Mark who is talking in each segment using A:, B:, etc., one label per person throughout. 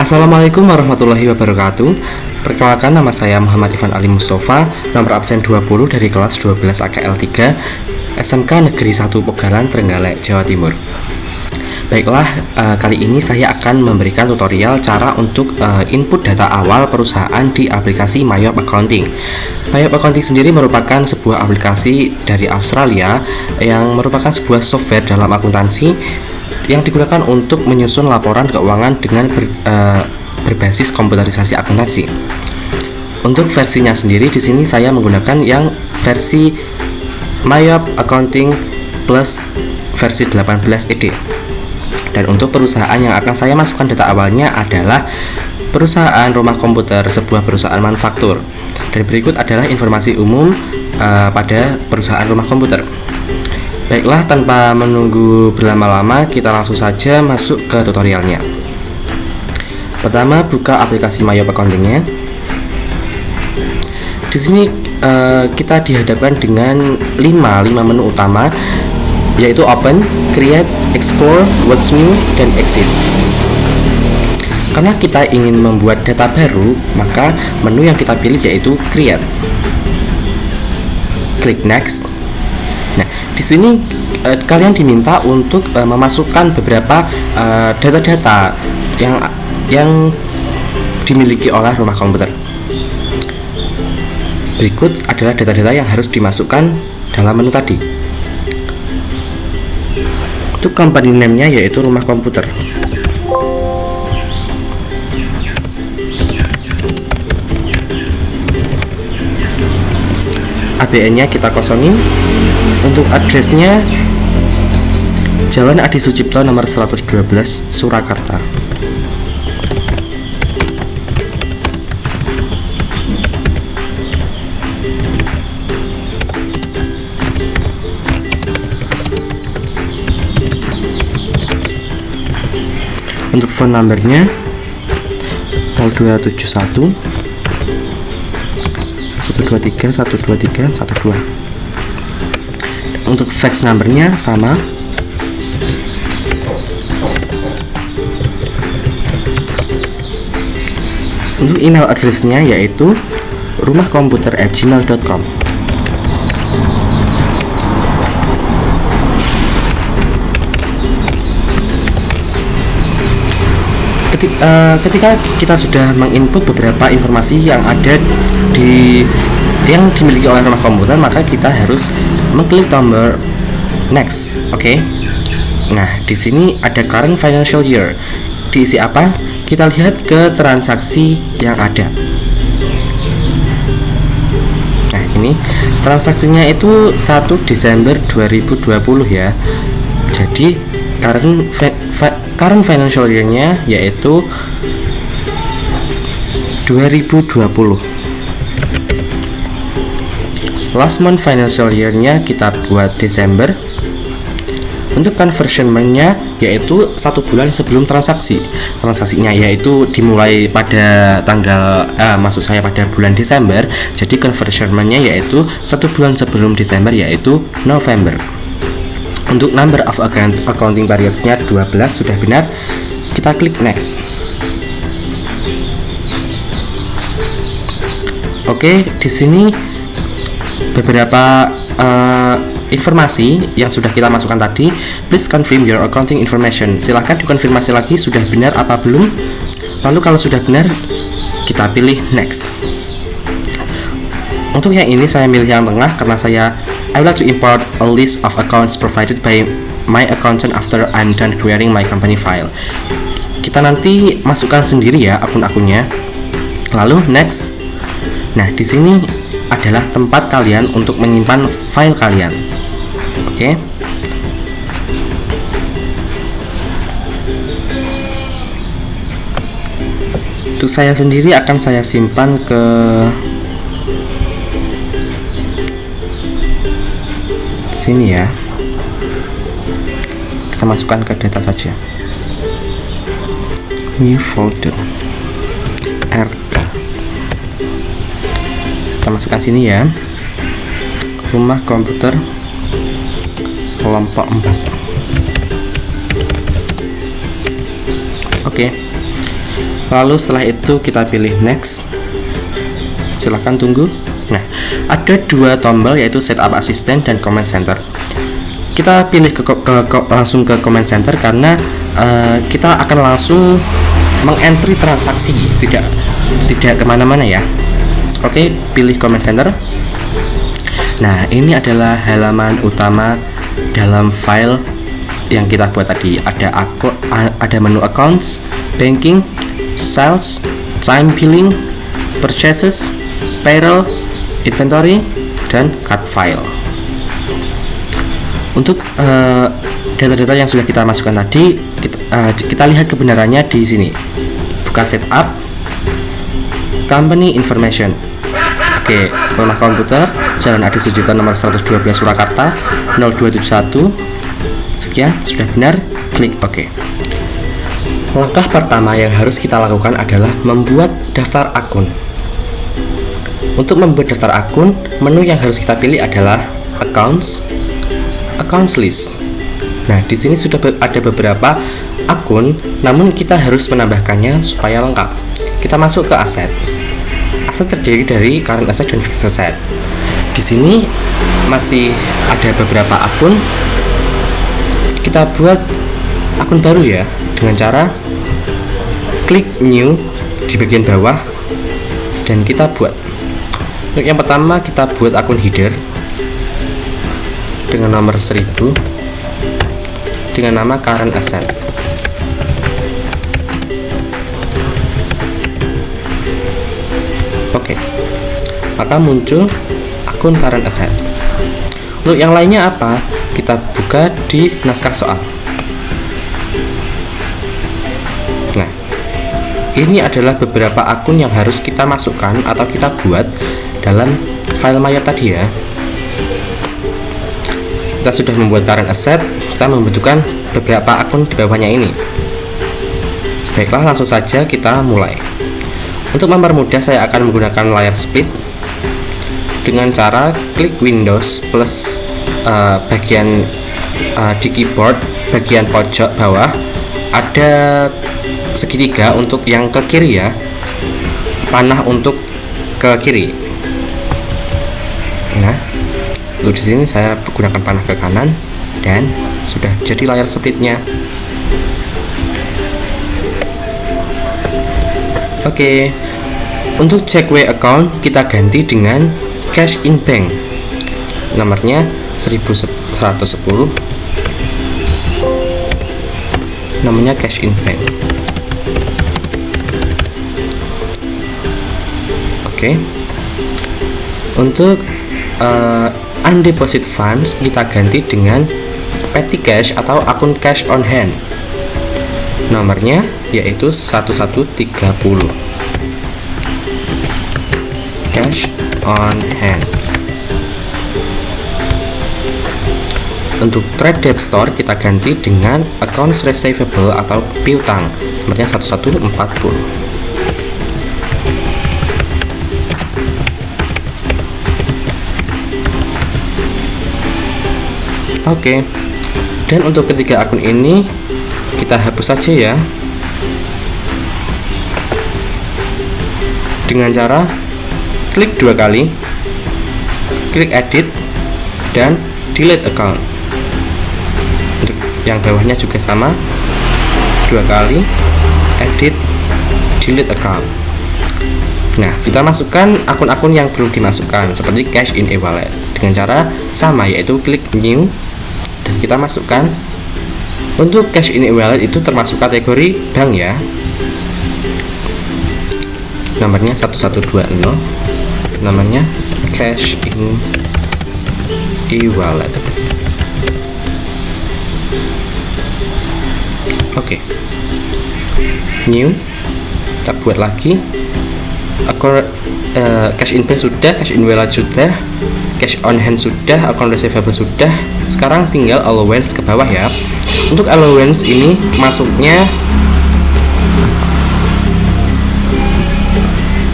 A: Assalamualaikum warahmatullahi wabarakatuh. Perkenalkan, nama saya Muhammad Ivan Ali Mustafa, nomor absen 20 dari kelas 12 AKL 3 SMK Negeri 1 Pegalan, Trenggalek, Jawa Timur. Baiklah, kali ini saya akan memberikan tutorial cara untuk input data awal perusahaan di aplikasi Mayop Accounting. Mayop Accounting sendiri merupakan sebuah aplikasi dari Australia yang merupakan sebuah software dalam akuntansi yang digunakan untuk menyusun laporan keuangan dengan berbasis komputerisasi akuntansi. Untuk versinya sendiri di sini saya menggunakan yang versi Mayop Accounting Plus versi 18 ED. Dan untuk perusahaan yang akan saya masukkan data awalnya adalah perusahaan rumah komputer, sebuah perusahaan manufaktur. Dan berikut adalah informasi umum pada perusahaan rumah komputer. Baiklah, tanpa menunggu berlama-lama, kita langsung saja masuk ke tutorialnya. Pertama, buka aplikasi Mayop Accounting-nya. Di sini kita dihadapkan dengan 5 menu utama, yaitu Open, Create, Explore, What's New, dan Exit. Karena kita ingin membuat data baru, maka menu yang kita pilih yaitu Create. Klik Next. Nah, di sini kalian diminta untuk memasukkan beberapa data-data yang dimiliki oleh rumah komputer. Berikut adalah data-data yang harus dimasukkan dalam menu tadi. Untuk company name-nya yaitu rumah komputer. ABN-nya kita kosongin. Untuk address-nya Jalan Adi Sucipto nomor 112 Surakarta. Untuk phone number-nya 0271 123 123 12. Untuk fax number-nya sama. Untuk email address-nya yaitu rumahkomputer@gmail.com. Ketika kita sudah menginput beberapa informasi yang ada yang dimiliki oleh rumah komputer, maka kita harus mengklik tombol Next. Oke. Nah, di sini ada current financial year. Diisi apa? Kita lihat ke transaksi yang ada. Nah, ini transaksinya itu 1 Desember 2020 ya. Jadi current financial year-nya yaitu 2020. Last month financial year-nya kita buat Desember. Untuk conversion-nya yaitu 1 bulan sebelum transaksi. Transaksinya yaitu dimulai pada pada bulan Desember. Jadi conversion-nya yaitu 1 bulan sebelum Desember yaitu November. Untuk number of accounting periods-nya 12 sudah benar. Kita klik Next. Oke, di sini beberapa informasi yang sudah kita masukkan tadi. Please confirm your accounting information. Silahkan dikonfirmasi lagi sudah benar apa belum. Lalu kalau sudah benar, kita pilih Next. Untuk yang ini saya milih yang tengah karena I would like to import a list of accounts provided by my accountant after I'm done creating my company file. Kita nanti masukkan sendiri ya akun-akunnya. Lalu Next. Nah, di sini adalah tempat kalian untuk menyimpan file kalian. Oke. Untuk saya sendiri akan saya simpan ke sini ya. Kita masukkan ke data saja. New folder RK. Kita masukkan sini ya. Rumah komputer kelompok 4. Oke. Lalu setelah itu kita pilih next. Silahkan tunggu. Nah, ada dua tombol yaitu setup assistant dan command center. Kita pilih langsung ke command center karena kita akan langsung mengentry transaksi, tidak kemana-mana ya. Oke, pilih command center. Nah, ini adalah halaman utama dalam file yang kita buat tadi. Ada menu accounts, banking, sales, time billing, purchases, payroll, inventory, dan card file. Untuk data-data yang sudah kita masukkan tadi, kita lihat kebenarannya di sini. Buka setup, company information. Oke, rumah komputer, Jalan Adi Sucipto nomor 112 Surakarta 0271. Sekian, sudah benar, klik OK. Langkah pertama yang harus kita lakukan adalah membuat daftar akun. Untuk membuat daftar akun, menu yang harus kita pilih adalah accounts list. Nah, di sini sudah ada beberapa akun, namun kita harus menambahkannya supaya lengkap. Kita masuk ke aset. Aset terdiri dari current asset dan fixed asset. Di sini masih ada beberapa akun. Kita buat akun baru ya, dengan cara klik new di bagian bawah dan kita buat. Untuk yang pertama kita buat akun header dengan nomor 1000 dengan nama current asset. Oke, maka muncul akun current asset. Untuk yang lainnya apa? Kita buka di naskah soal. Nah, ini adalah beberapa akun yang harus kita masukkan atau kita buat dalam file mayat tadi ya. Kita sudah membuat current asset, kita membutuhkan beberapa akun di bawahnya ini. Baiklah, langsung saja kita mulai. Untuk mempermudah, saya akan menggunakan layar split dengan cara klik Windows plus bagian di keyboard bagian pojok bawah ada segitiga untuk yang ke kiri ya, panah untuk ke kiri. Nah, di sini saya gunakan panah ke kanan dan sudah jadi layar splitnya. Oke, untuk check way account kita ganti dengan cash in bank. Nomornya 1110. Namanya cash in bank. Oke. Untuk undeposit funds kita ganti dengan petty cash atau akun cash on hand. Nomornya yaitu 1130. Cash on hand. Untuk trade debt store kita ganti dengan accounts receivable atau piutang. Nomornya 1140. Oke, dan untuk ketiga akun ini kita hapus saja ya, dengan cara klik 2 kali, klik edit dan delete account. Untuk yang bawahnya juga sama, 2 kali, edit, delete account. Nah, kita masukkan akun-akun yang belum dimasukkan seperti cash in e-wallet dengan cara sama, yaitu klik new dan kita masukkan. Untuk cash in e-wallet itu termasuk kategori bank ya. Nomornya 1120. Namanya cash in e-wallet. Oke. New. Kita buat lagi. Cash in bank sudah, cash in wallet sudah, cash on hand sudah, account receivable sudah. Sekarang tinggal allowance ke bawah ya. Untuk allowance ini masuknya,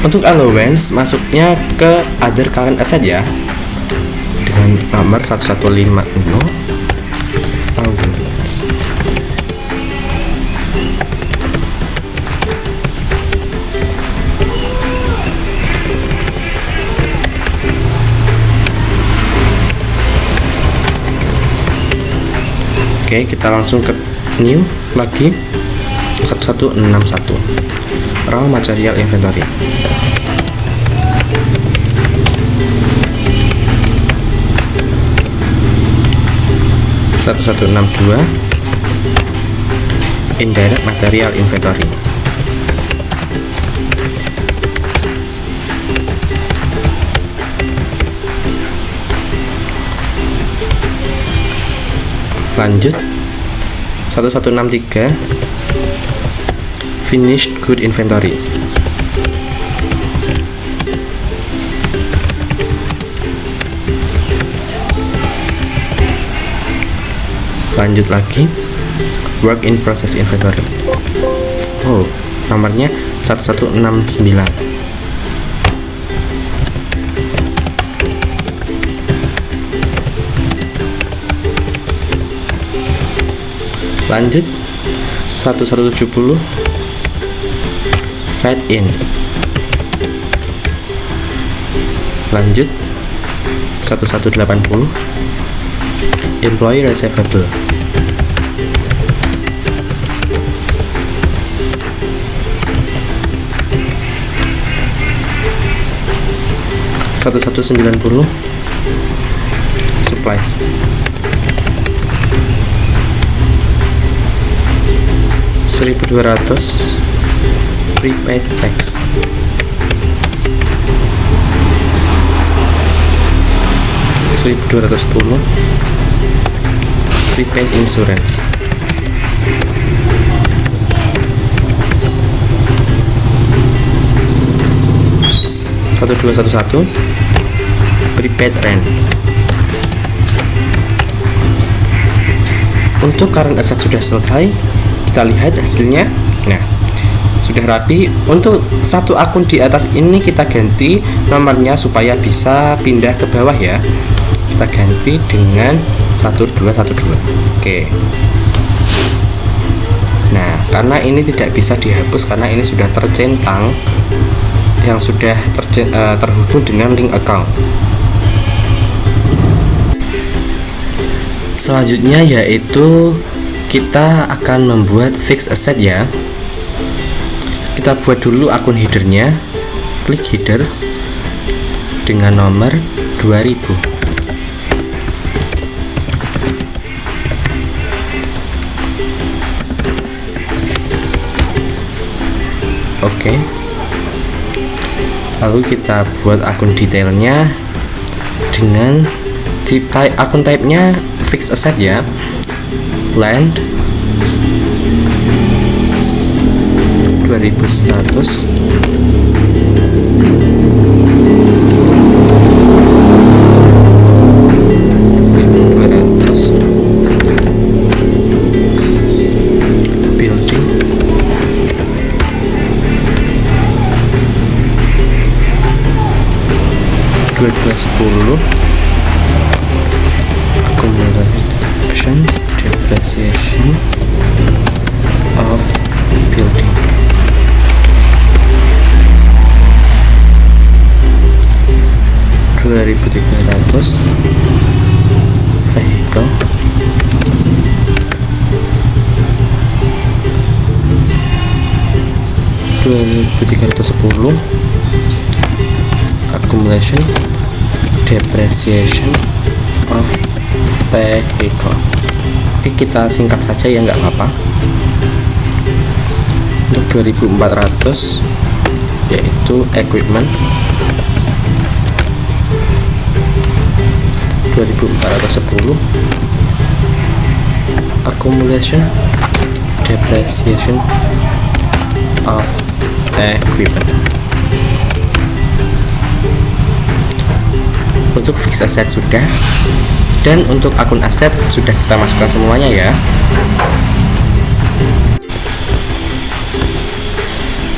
A: untuk allowance masuknya ke other current asset ya, dengan nomor 1150 allowance. Oke, kita langsung ke new lagi, 1161 raw material inventory. Indirect material inventory. Lanjut 1163 finished good inventory. Lanjut lagi work in process inventory. Oh, nomornya 1169. Lanjut 1170 fade in. Lanjut 1180 employee receivable. Satu 1190 supplies. 1200 prepaid tax. 1210 prepaid insurance. 1211 prepaid rent. Untuk current asset sudah selesai, kita lihat hasilnya. Nah, sudah rapi. Untuk satu akun di atas ini kita ganti nomornya supaya bisa pindah ke bawah ya. Kita ganti dengan 1212. Oke. Nah, karena ini tidak bisa dihapus karena ini sudah tercentang yang sudah terhubung dengan link account. Selanjutnya yaitu kita akan membuat fixed asset ya. Kita buat dulu akun headernya. Klik header dengan nomor 2000. Oke. Lalu kita buat akun detailnya dengan akun type-nya fixed asset ya. Land 2100 building 1210 accumulation depreciation of building. $2.300 vehicle $2.310 accumulation depreciation of vehicle. Oke, kita singkat saja ya, nggak apa-apa. Untuk 2400 yaitu equipment 2410 accumulation depreciation of equipment. Untuk fixed asset sudah, dan untuk akun aset sudah kita masukkan semuanya ya.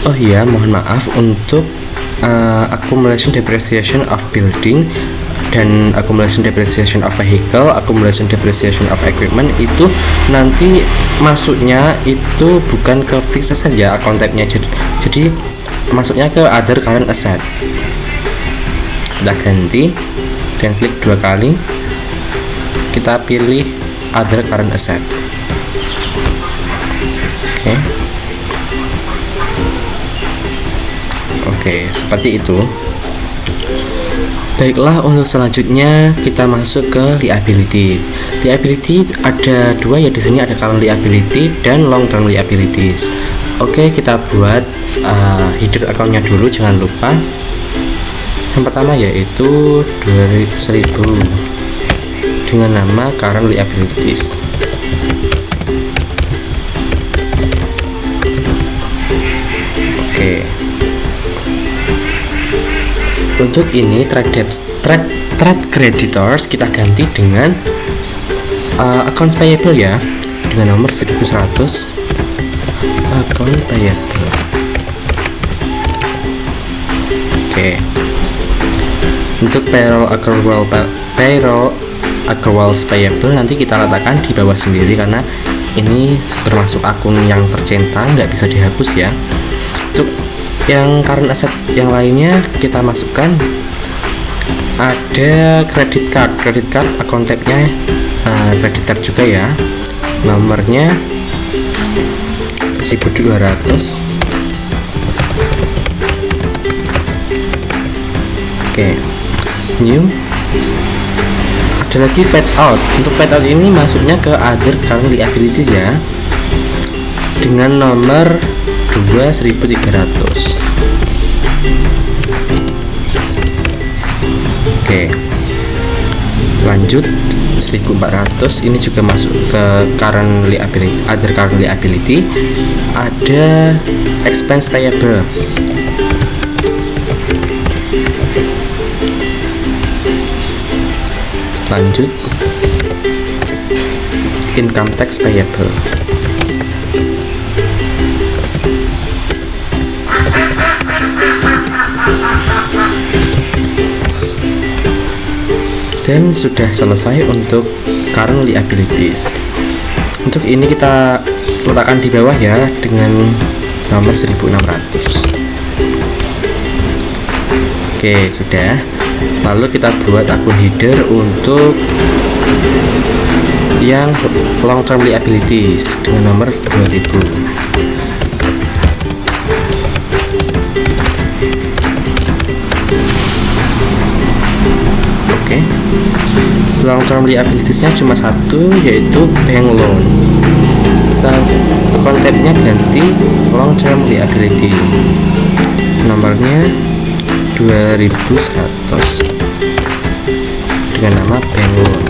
A: Oh iya, mohon maaf untuk accumulation depreciation of building dan accumulation depreciation of vehicle, accumulation depreciation of equipment itu nanti masuknya itu bukan ke fixed asset ya, account type-nya. Jadi masuknya ke other current asset. Kita ganti dan klik dua kali. Kita pilih other current asset. Oke, seperti itu. Baiklah, untuk selanjutnya kita masuk ke liability. Liability ada dua ya, di sini ada current liability dan long term liabilities. Oke, kita buat header account-nya dulu, jangan lupa. Yang pertama yaitu 1000 dengan nama current liabilities. Oke. Untuk ini trade creditors kita ganti dengan accounts payable ya, dengan nomor 1100 account payable. Oke. Untuk payroll accruals payable nanti kita letakkan di bawah sendiri karena ini termasuk akun yang tercentang, nggak bisa dihapus ya. Untuk yang current asset yang lainnya kita masukkan ada credit card account tab-nya credit card juga ya, nomornya 1200. Oke, new. Ada lagi fade out. Untuk fade out ini masuknya ke other current liabilities ya, dengan nomor 2300. Oke, lanjut 1400. Ini juga masuk ke current liability, other current liability. Ada expense payable. Lanjut income tax payable. Dan sudah selesai untuk current liabilities. Untuk ini kita letakkan di bawah ya dengan nomor 1600. Oke, sudah. Lalu kita buat akun header untuk yang long term liabilities dengan nomor 2000. Oke. Long term liabilitiesnya cuma satu, yaitu bank loan. Kita konsepnya ganti long term liability, nomornya 2100 dengan nama bank loan.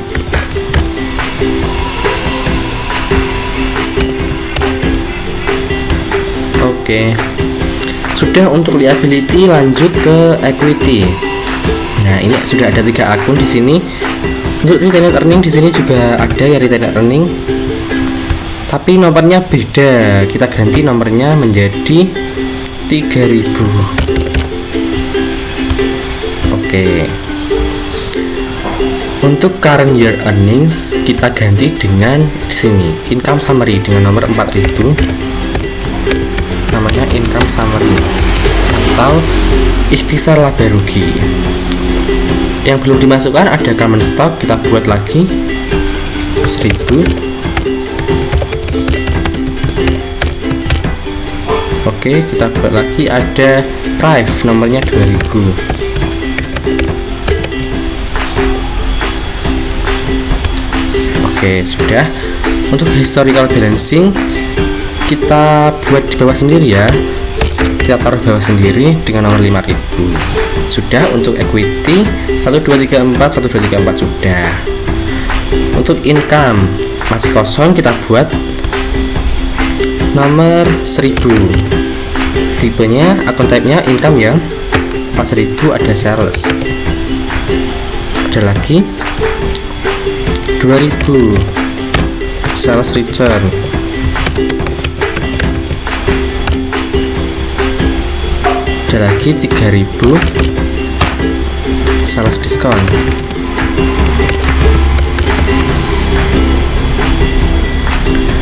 A: Oke, sudah untuk liability. Lanjut ke equity. Nah, ini sudah ada 3 akun di sini. Untuk retained earning di sini juga ada ya, retained earning, tapi nomornya beda. Kita ganti nomornya menjadi 3000. Oke. Untuk current year earnings kita ganti dengan di sini income summary dengan nomor 4000. Namanya income summary atau ikhtisar laba rugi. Yang belum dimasukkan ada common stock, kita buat lagi 1000. Oke, kita buat lagi ada prive, nomornya 2000. Oke, sudah. Untuk historical balancing kita buat di bawah sendiri ya, kita taruh bawah sendiri dengan nomor 5000. Sudah. Untuk equity 1234 sudah. Untuk income masih kosong, kita buat nomor 1000. Tipenya akun type-nya income ya, 4000, ada sales. Ada lagi 2000 sales return. Ada lagi 3000 sales diskon.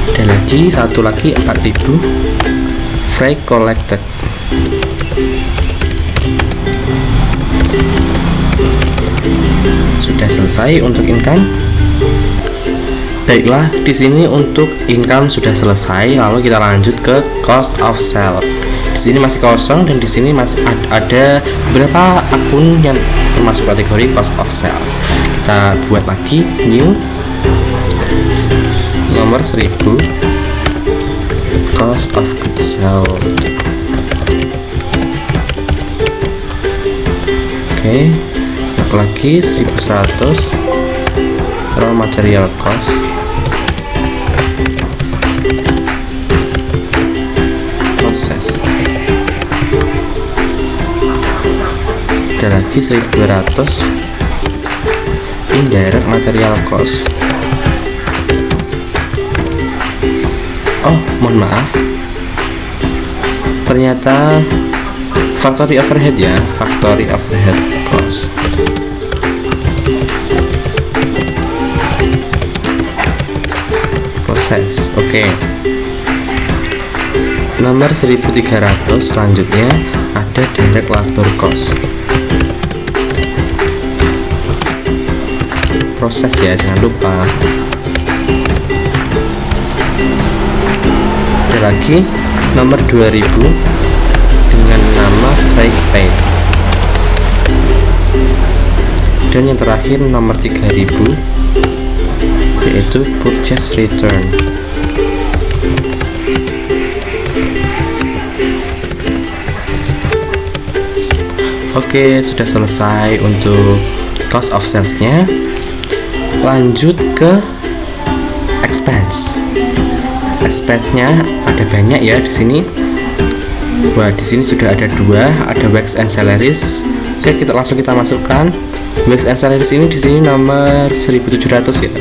A: Ada lagi satu lagi 4000 freight collected. Sudah selesai untuk income. Baiklah, di sini untuk income sudah selesai, lalu kita lanjut ke cost of sales. Di sini masih kosong dan di sini masih ada beberapa akun yang termasuk kategori cost of sales. Kita buat lagi new nomor 1000 cost of goods sold. Oke, lagi 1100 raw material cost. Proses. Ada lagi 1200 indirect material cost. Oh, mohon maaf, ternyata factory overhead ya, factory overhead cost. Proses. Oke. Nomor 1300 selanjutnya ada direct labor cost. Proses ya, jangan lupa. Ada lagi nomor 2000 dengan nama freight paid. Dan yang terakhir nomor 3000 yaitu purchase return. Oke, sudah selesai untuk cost of sales-nya. Lanjut ke expense. Expense-nya ada banyak ya di sini. Wah, di sini sudah ada dua, ada wages and salaries. Oke, kita masukkan. Wages and salaries ini di sini nomor 1700 ya.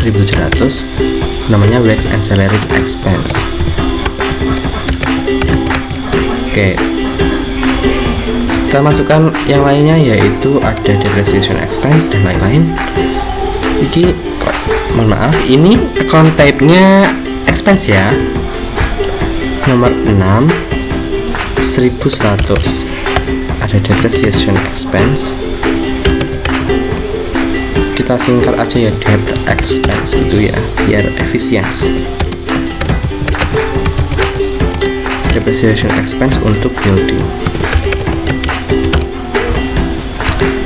A: 1700 namanya wages and salaries expense. Oke, kita masukkan yang lainnya yaitu ada depreciation expense dan lain-lain. Ini mohon maaf, ini account type-nya expense ya. Nomor 6 1100 ada depreciation expense. Kita singkat aja ya, debt expense gitu ya, biar efisiensi. Depreciation expense untuk building.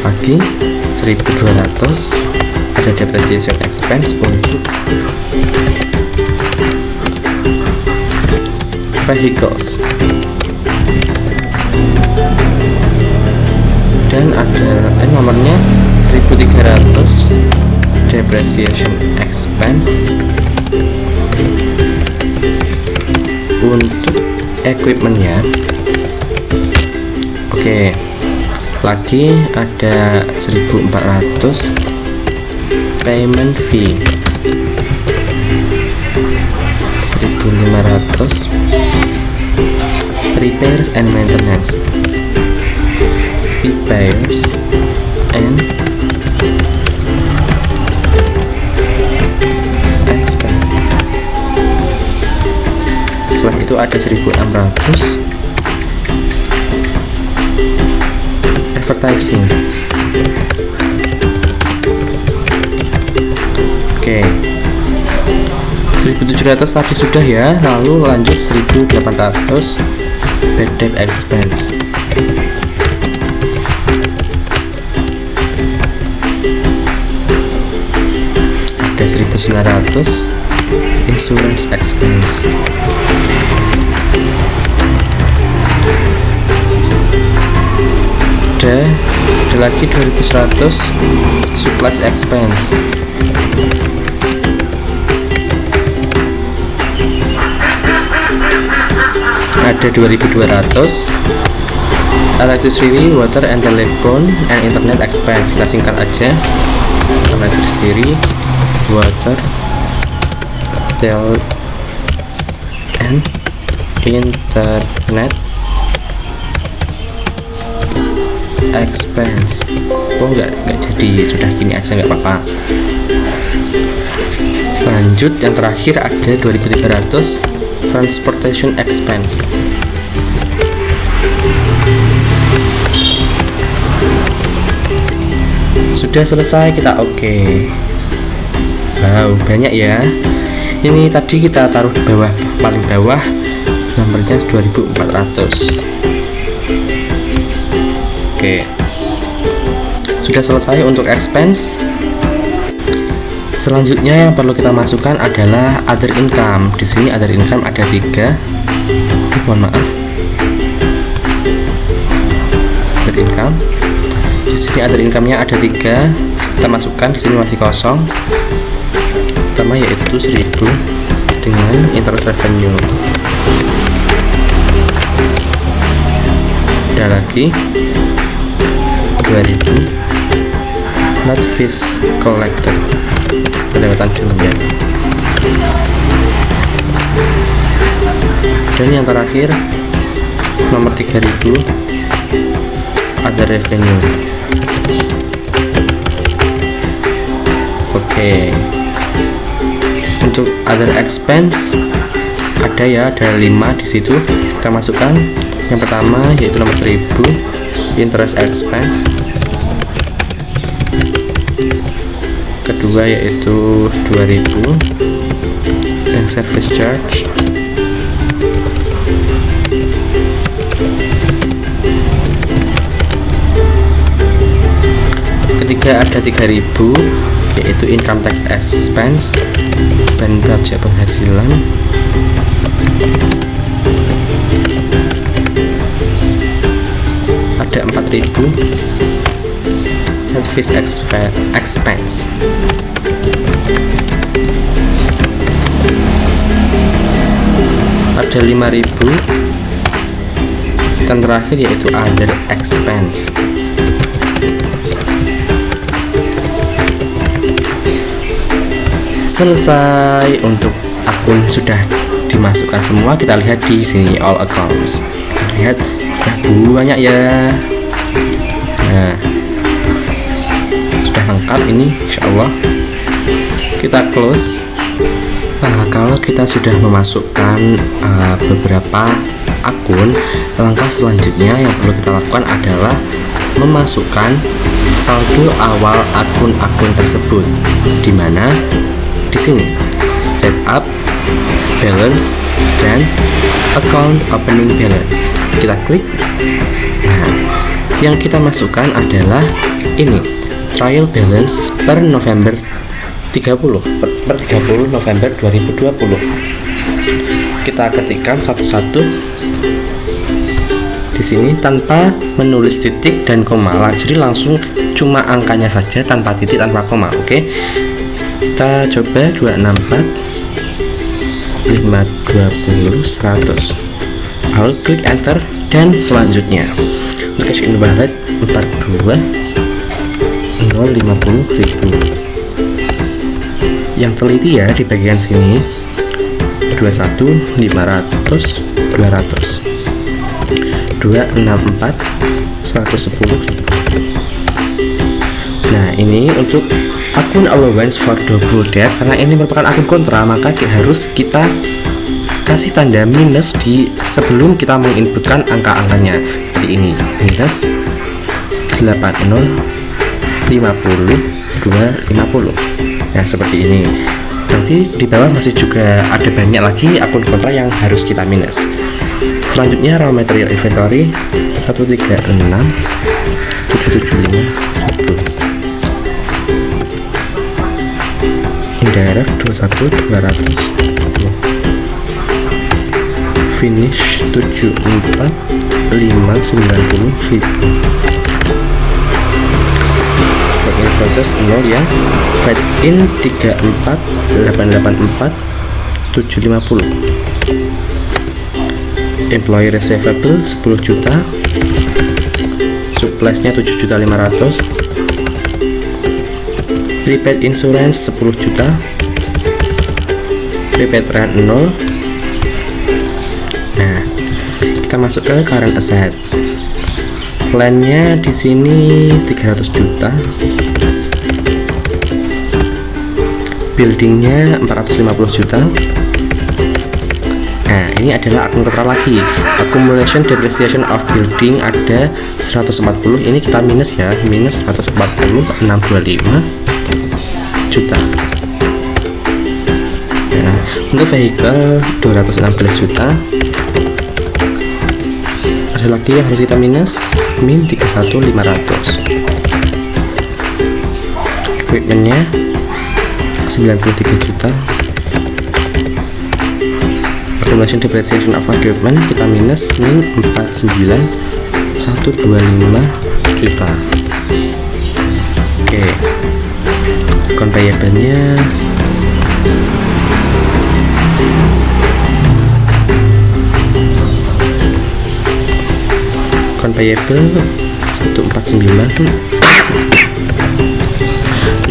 A: Lagi 1200 ada depreciation expense untuk vehicles. Dan ada nomornya 1300 depreciation expense untuk equipment ya. Oke, lagi ada 1400 payment fee, 1500 repairs and maintenance, repairs and expense. Setelah itu ada 1600 advertising. Oke, 1700 tadi sudah ya. Lalu lanjut 1800 bad debt expense. Ada 1900 insurance expense. Ada lagi 2100 supplies expense. Ada 2200 electricity, water and telephone and internet expense. Kita singkat aja, electricity, water, tel and internet expense. Oh nggak jadi, sudah gini aja nggak apa-apa. Lanjut yang terakhir ada 2300 transportation expense. Sudah selesai, kita oke. Wow, banyak ya. Ini tadi kita taruh di bawah, paling bawah, nomornya 2400. Oke, sudah selesai untuk expense. Selanjutnya yang perlu kita masukkan adalah other income. Di sini other income ada 3. Mohon maaf. Other income. Di sini other income-nya ada 3. Kita masukkan, di sini masih kosong. Pertama yaitu 1000 dengan interest revenue. Ada lagi 2000 net fees collected, kelewatan dalamnya. Dan yang terakhir nomor 3000 ada revenue. Oke. Untuk other expense ada ya, ada 5 di situ. Kita masukkan. Yang pertama yaitu nomor 1000 interest expense. Kedua yaitu 2000 dan service charge. Ketiga ada 3000 yaitu income tax expense dan pajak penghasilan. Ada 4000 net fees expense. Ada 5000 dan terakhir yaitu other expense. Selesai untuk akun, sudah dimasukkan semua. Kita lihat di sini all accounts. Kita lihat banyak ya. Nah, sudah lengkap ini, insyaallah. Kita close. Nah, kalau kita sudah memasukkan beberapa akun, langkah selanjutnya yang perlu kita lakukan adalah memasukkan saldo awal akun-akun tersebut, di mana di sini setup balance dan account opening balance. Kita klik. Nah, yang kita masukkan adalah ini trial balance per November 30 November 2020. Kita ketikkan satu-satu di sini tanpa menulis titik dan koma, jadi langsung cuma angkanya saja tanpa titik, tanpa koma. Oke, kita coba 264 520 100. Lalu klik enter dan selanjutnya untuk cash in wallet 42 050.000. Yang teliti ya di bagian sini 21 500 200 264 110.000. Nah, ini untuk akun allowance for double debt. Karena ini merupakan akun kontra, maka harus kita kasih tanda minus di sebelum kita menginputkan angka-angkanya. Seperti ini, minus 80 50 250. Nah, seperti ini. Nanti di bawah masih juga ada banyak lagi akun kontra yang harus kita minus. Selanjutnya raw material inventory 136 775 1. Indirect 21 200. Finish 74 590.000. In proses 0 ya. Fade in 34 884 750. Employee receivable 10 juta. Supplies-nya 7.500.000. Prepaid insurance 10 juta. Prepaid rent 0. Nah, kita masuk ke current asset. Plan-nya di sini 300 juta. Building-nya 450 juta. Nah, ini adalah akun kontra lagi. Accumulation depreciation of building ada 140. Ini kita minus ya, minus 140 625 juta. Nah, untuk vehicle 216 juta. Ada lagi yang harus kita minus, min 31.500. Equipmentnya 93 juta. Accumulation depreciation of equipment kita minus min 49.125 juta. Oke, payable-nya payable 149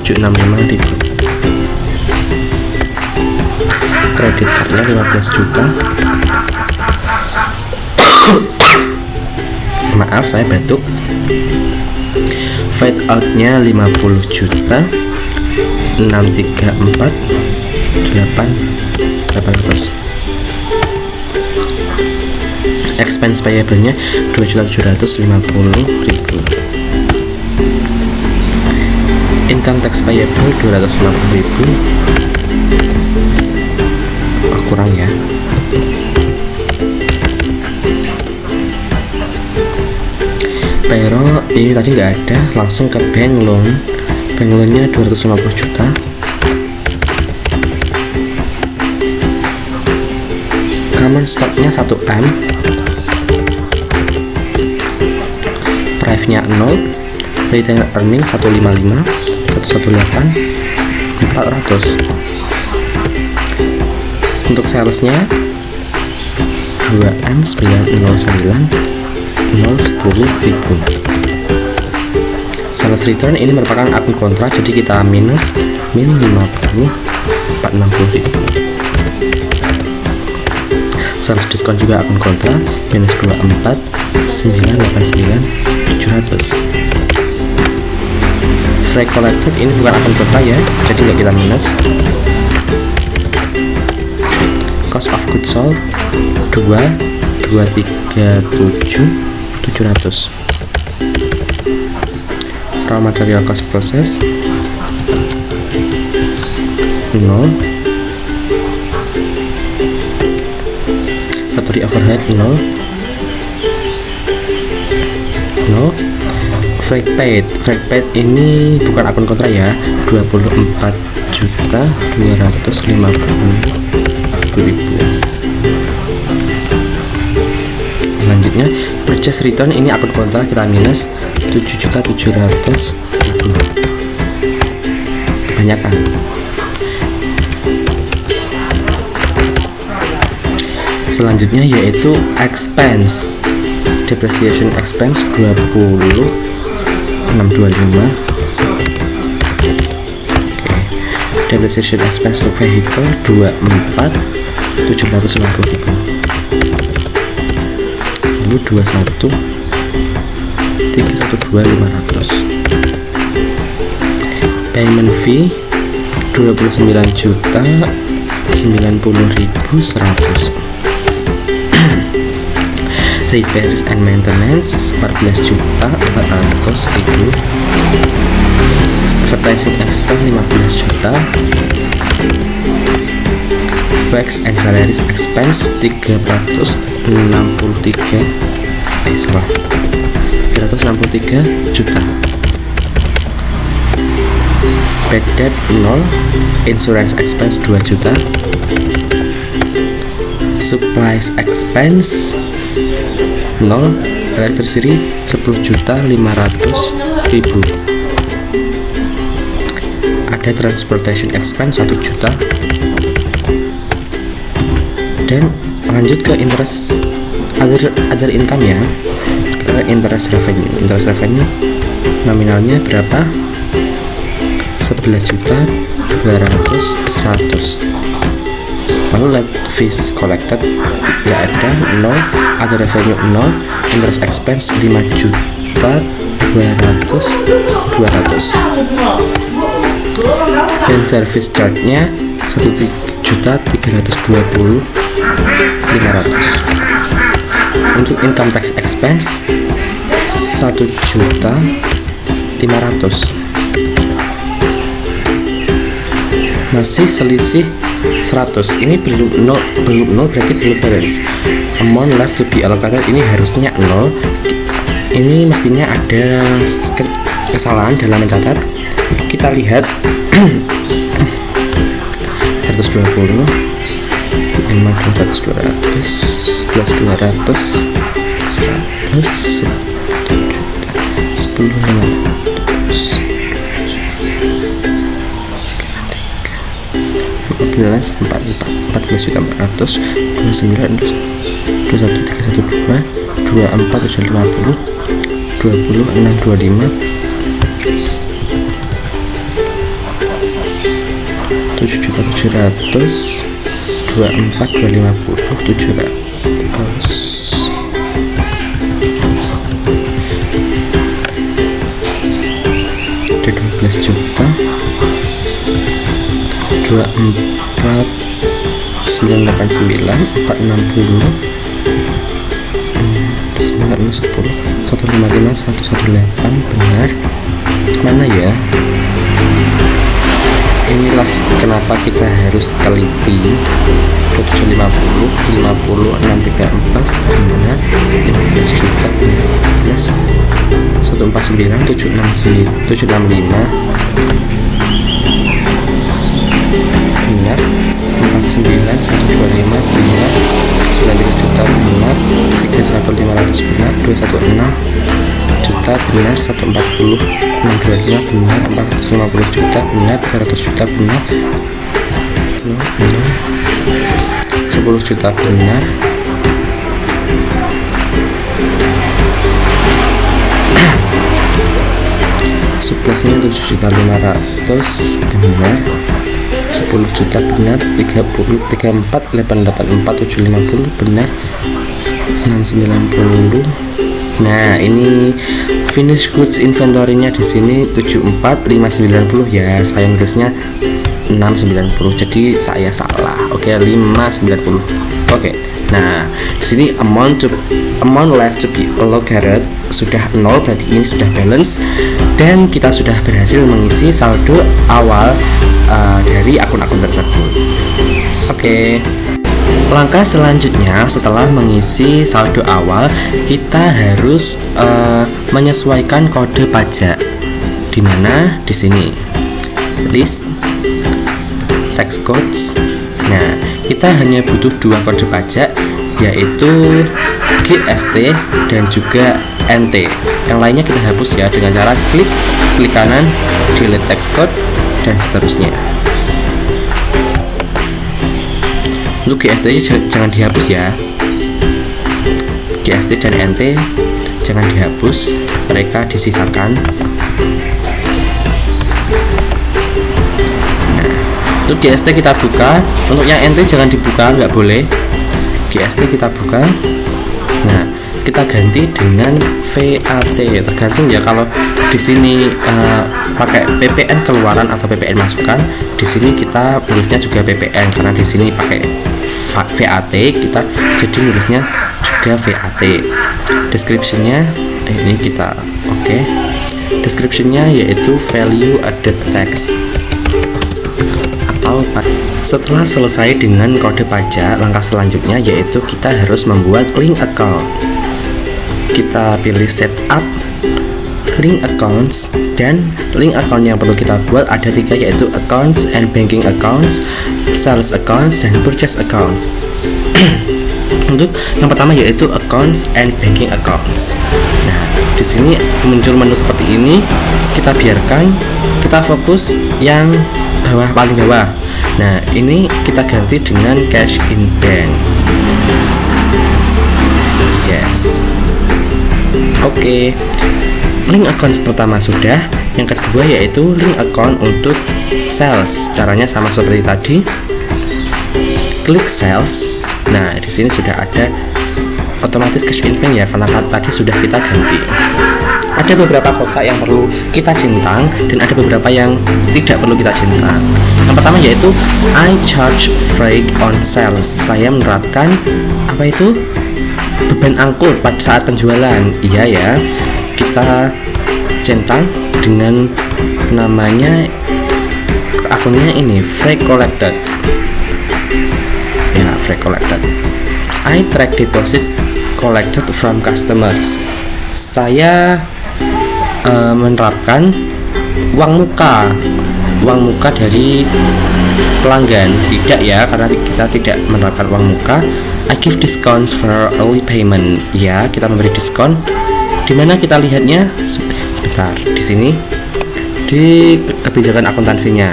A: 765.000. Kredit cardnya 15 juta. Maaf saya batuk. Fade out-nya 50 juta. 634 800. Expense payable-nya 2.750.000. Income tax payable 250.000. Kurang ya. Payroll ini tadi nggak ada, langsung ke bank loan. Bank loan-nya 250 juta. Common stock-nya 1M. Price-nya 0. Retained earning 155, 118, 400. Untuk salesnya 2M909 010.000. Sales return ini merupakan akun kontra, jadi kita minus min 50 460.000. Sales diskon juga akun kontra, minus 24 989 700. Freight collected ini bukan akun kontra ya, jadi nggak kita minus. Cost of goods sold 237.700. Raw material cost process 0. Factory overhead 0. Freight paid ini bukan akun kontra ya, 24.250.000. Selanjutnya purchase return ini akun kontra, kita minus 7.700.000. Kebanyakan. Selanjutnya yaitu expense. Depreciation expense 20.625. Depreciation expense untuk vehicle 24.750.000. Lalu 21.312.500. Payment fee 29.090.100. Repairs and maintenance 14.400.000. Advertising expense 15 juta. Wax and salaries expense 363 juta. Bad debt 0. Insurance expense 2 juta. Supplies expense 0. Electricity 10.500.000. Ada transportation expense 1 juta. Dan lanjut ke interest other income ya, ke interest revenue. Interest revenue nominalnya berapa? 11.200.100. Lalu late fees collected ya ada 0, other revenue 0, interest expense 5.200.200. Dan service charge-nya 1.320.500. Untuk income tax expense 1.500.000. masih selisih 100. Ini belum nol berarti belum balance. Amount left to be allocated ini harusnya 0. Ini mestinya ada kesalahan dalam mencatat. Kita lihat 120 5 200 200 11 200 100 10 500 14 juta 400 29 21 312 24 750 20 6 25 7 juta 700 24 250 700 ada 12 juta 24 989 460 910 155 118 benar. Mana ya? Inilah kenapa kita harus teliti. 750 50 634 benar. 15 juta 15 149 769 765 benar. 49 125 benar. 93 juta benar. 31500 benar. 216 juta benar. 140 625 benar. 450 juta benar. 300 juta benar. 10 juta benar. Surplusnya 7 juta 500 benar. 10 juta benar. 30 34 884 750 benar. 690. Nah, ini finish goods inventory-nya di sini 74 590 ya. Saya nulisnya 690. Jadi saya salah. Oke, 590. Oke. Nah, di sini amount left to be allocated sudah 0, berarti ini sudah balance dan kita sudah berhasil mengisi saldo awal dari akun-akun tersebut. Oke. Langkah selanjutnya setelah mengisi saldo awal, kita harus menyesuaikan kode pajak. Di mana? Di sini. List tax codes. Nah, kita hanya butuh 2 kode pajak, yaitu GST dan juga NT. Yang lainnya kita hapus ya dengan cara klik kanan, delete tax code dan seterusnya. Untuk GST jangan dihapus ya. GST dan NT jangan dihapus, mereka disisakan. Nah, untuk GST kita buka, untuk yang NT jangan dibuka, nggak boleh. GST kita buka. Nah, kita ganti dengan VAT. Tergantung ya, kalau di sini pakai PPN keluaran atau PPN masukan, di sini kita tulisnya juga PPN karena di sini pakai VAT, kita jadi nulisnya juga VAT. Description-nya ini kita oke. Description-nya yaitu value added tax. Setelah selesai dengan kode pajak, langkah selanjutnya yaitu kita harus membuat link account. Kita pilih setup link accounts, dan link account yang perlu kita buat ada 3, yaitu accounts and banking accounts, sales accounts, dan purchase accounts. Untuk yang pertama yaitu accounts and banking accounts. Nah, di sini muncul menu seperti ini. Kita biarkan, kita fokus yang paling bawah. Nah, ini kita ganti dengan cash in bank. Yes. Oke. Link account pertama sudah. Yang kedua yaitu link account untuk sales. Caranya sama seperti tadi. Klik sales. Nah, di sini sudah ada otomatis cash in bank ya, karena tadi sudah kita ganti. Ada beberapa kotak yang perlu kita centang dan ada beberapa yang tidak perlu kita centang. Yang pertama yaitu I charge freight on sales. Saya menerapkan apa itu? Beban angkut pada saat penjualan. Iya ya. Kita centang dengan namanya akunnya ini free collected ya, free collected. I track deposit collected from customers. Saya menerapkan uang muka dari pelanggan. Tidak ya, karena kita tidak menerapkan uang muka. I give discounts for early payment. Ya, kita memberi diskon. Di mana kita lihatnya? Sebentar, di sini di kebijakan akuntansinya.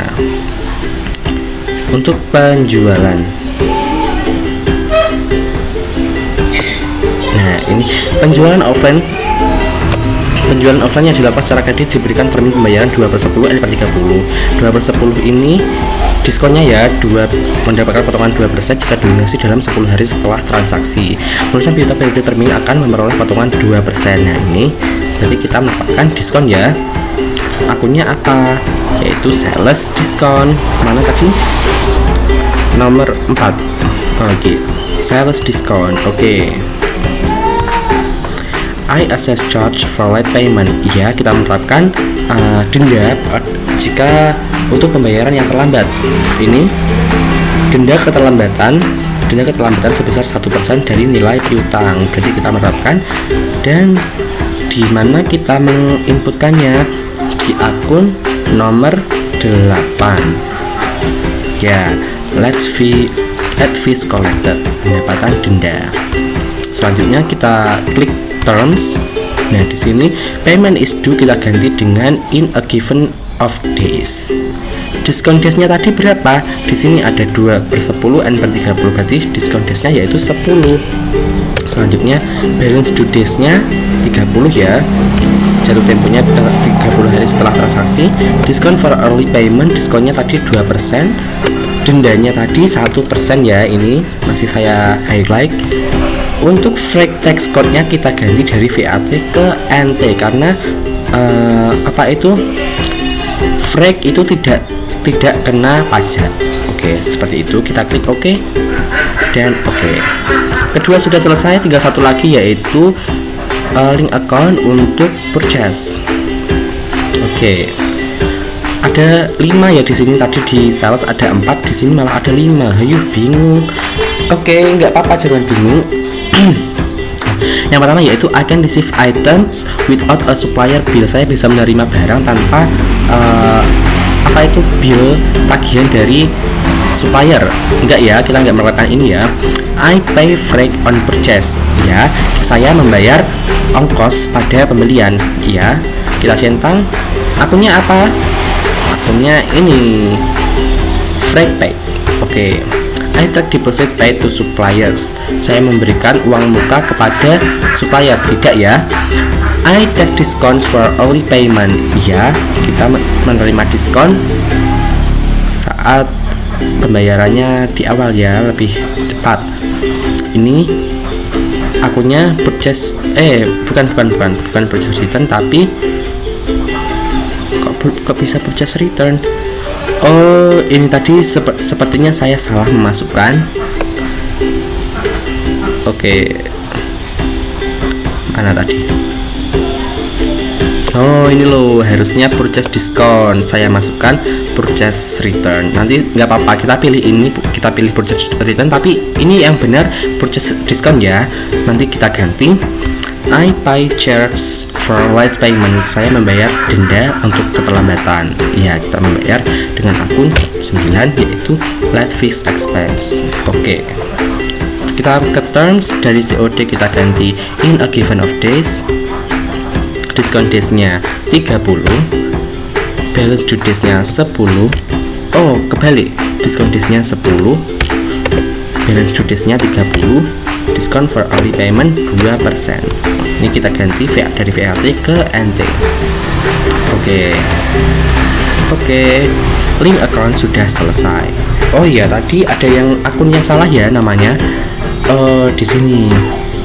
A: Untuk penjualan. Nah, ini penjualan offline yang dilakukan secara kredit diberikan termin pembayaran 2/10 N/30. 2/10 ini diskonnya ya, mendapatkan potongan 2% jika dilunasi dalam 10 hari setelah transaksi. Perusahaan piutang periode termin akan memperoleh potongan 2%. Nah, ini berarti kita mendapatkan diskon ya. Akunnya apa? Yaitu sales discount. Mana tadi? Nomor 4. Oke. Sales discount. Oke. I assess charge for late payment. Ya, kita menerapkan denda jika untuk pembayaran yang terlambat. Ini denda keterlambatan sebesar 1% dari nilai piutang. Berarti kita menerapkan, dan di mana kita menginputkannya di akun nomor 8. Ya, late fees collected, pendapatan denda. Selanjutnya kita klik terms. Nah, di sini payment is due kita ganti dengan in a given of days. Diskon days-nya tadi berapa? Di sini ada 2/10 N/30, berarti diskon days-nya yaitu 10. Selanjutnya balance due days-nya 30 ya. Jatuh temponya 30 hari setelah transaksi. Diskon for early payment, diskonnya tadi 2%. Dendanya tadi 1% ya, ini masih saya highlight. Untuk freight tax code-nya kita ganti dari VAT ke NT karena freight itu tidak kena pajak. Oke, seperti itu. Kita klik OK dan OK. Kedua sudah selesai, tinggal satu lagi yaitu link account untuk purchase. Oke. Ada 5 ya di sini, tadi di sales ada 4, di sini malah ada 5. Ayo bingung. Oke, nggak apa-apa, jangan bingung. Yang pertama yaitu I can receive items without a supplier bill. Saya bisa menerima barang tanpa bill tagihan dari supplier. Enggak ya, kita enggak menerapkan ini ya. I pay freight on purchase. Ya, saya membayar ongkos pada pembelian. Ya, kita centang. Akunnya apa? Akunnya ini freight pay. Oke. I track deposit paid to suppliers. Saya memberikan uang muka kepada supplier. Tidak ya. I take discounts for early payment. Ya, kita menerima diskon saat pembayarannya di awal ya, lebih cepat. Ini akunnya purchase bukan purchase return, tapi kok bisa purchase return? Oh, ini tadi sepertinya saya salah memasukkan. Oke. Mana tadi? Oh, ini loh, harusnya purchase discount. Saya masukkan purchase return. Nanti nggak apa-apa, kita pilih ini, kita pilih purchase return, tapi ini yang benar purchase discount ya. Nanti kita ganti I pay charge for late payment. Saya membayar denda untuk keterlambatan. Ya, kita membayar dengan akun 9 yaitu late fees expense. Oke. Kita ke terms, dari COD kita ganti in a given of days. Diskon days-nya 30. Balance due days-nya 10. Oh, kebalik. Diskon days-nya 10. Balance due days-nya 30. Diskon for early payment 2%. Ini kita ganti dari VAT ke NT. Oke. Link account sudah selesai. Oh iya, tadi ada akun yang salah ya namanya. Di sini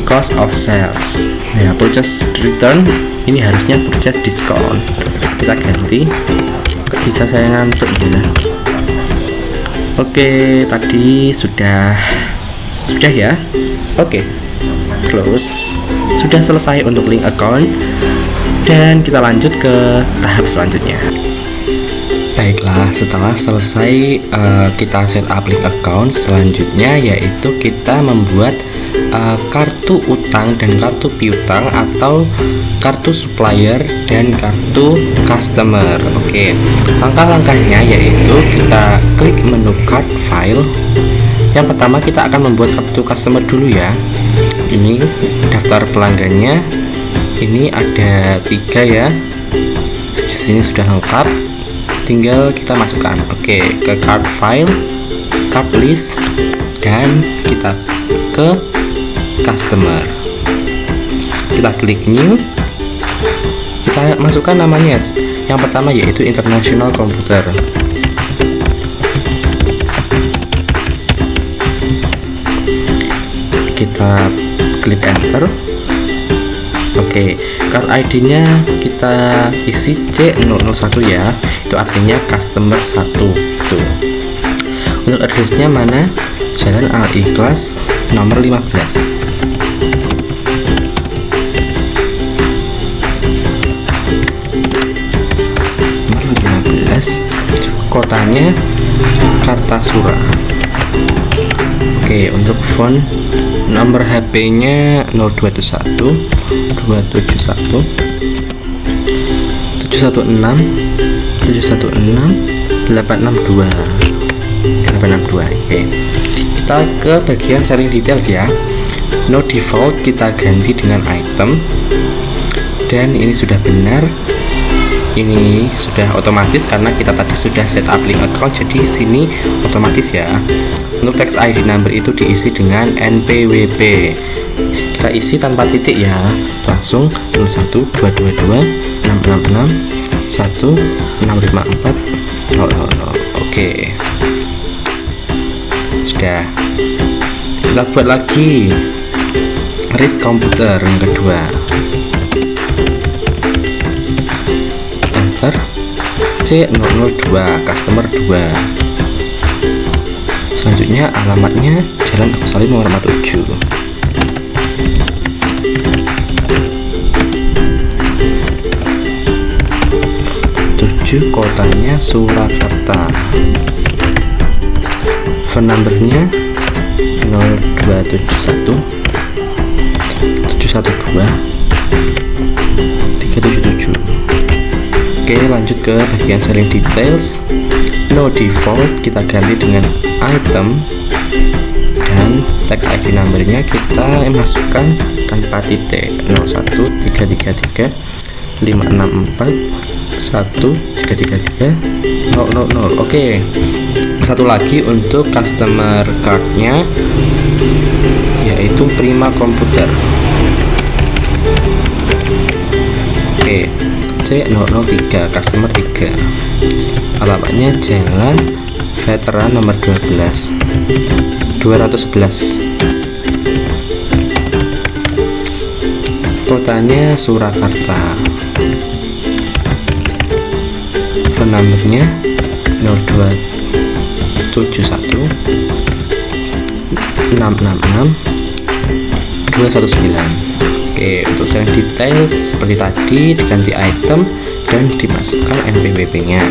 A: cost of sales. Nah, purchase return ini harusnya purchase discount. Kita ganti. Bisa saya ngantuk ya. Oke, tadi sudah ya. Oke. Close. Sudah selesai untuk link account, dan kita lanjut ke tahap selanjutnya. Baiklah, setelah selesai kita set up link account, selanjutnya yaitu kita membuat kartu utang dan kartu piutang atau kartu supplier dan kartu customer. Oke, langkah-langkahnya yaitu kita klik menu card file. Yang pertama kita akan membuat kartu customer dulu ya. Ini daftar pelanggannya, ini ada 3 ya. Di sini sudah lengkap, tinggal kita masukkan ke card file, card list, dan kita ke customer. Kita klik new, kita masukkan namanya. Yang pertama yaitu International Computer. Kita klik enter. Card ID nya kita isi C001 ya, itu artinya customer 1 tuh. Untuk addressnya mana? Jalan Al Ikhlas nomor 15. Nomor 15. Kotanya Kartasura. Untuk font, nomor HP-nya 0221 271 716 862. Kita ke bagian sharing details ya. No default kita ganti dengan item, dan ini sudah benar. Ini sudah otomatis karena kita tadi sudah set up link account, jadi sini otomatis ya. Untuk text ID number itu diisi dengan NPWP. Kita isi tanpa titik ya, langsung 01 222 666 1654 000. Sudah. Kita buat lagi RIS komputer yang kedua. Enter. C002 customer 2. Selanjutnya alamatnya Jalan Agus Salim nomor 47. Kotanya Surakarta. Phone numbernya 0271 712 377. Lanjut ke bagian sharing details. No default kita ganti dengan item, dan text ID numbernya kita masukkan tanpa titik 01 333 564 1333 000. Satu lagi untuk customer cardnya yaitu Prima Komputer. C003 customer 3. Alamatnya Jalan Veteran nomor 12 211. Kotanya Surakarta. Phone numbernya 0271 666 219. Untuk sharing details seperti tadi, diganti item dan dimasukkan NPWP nya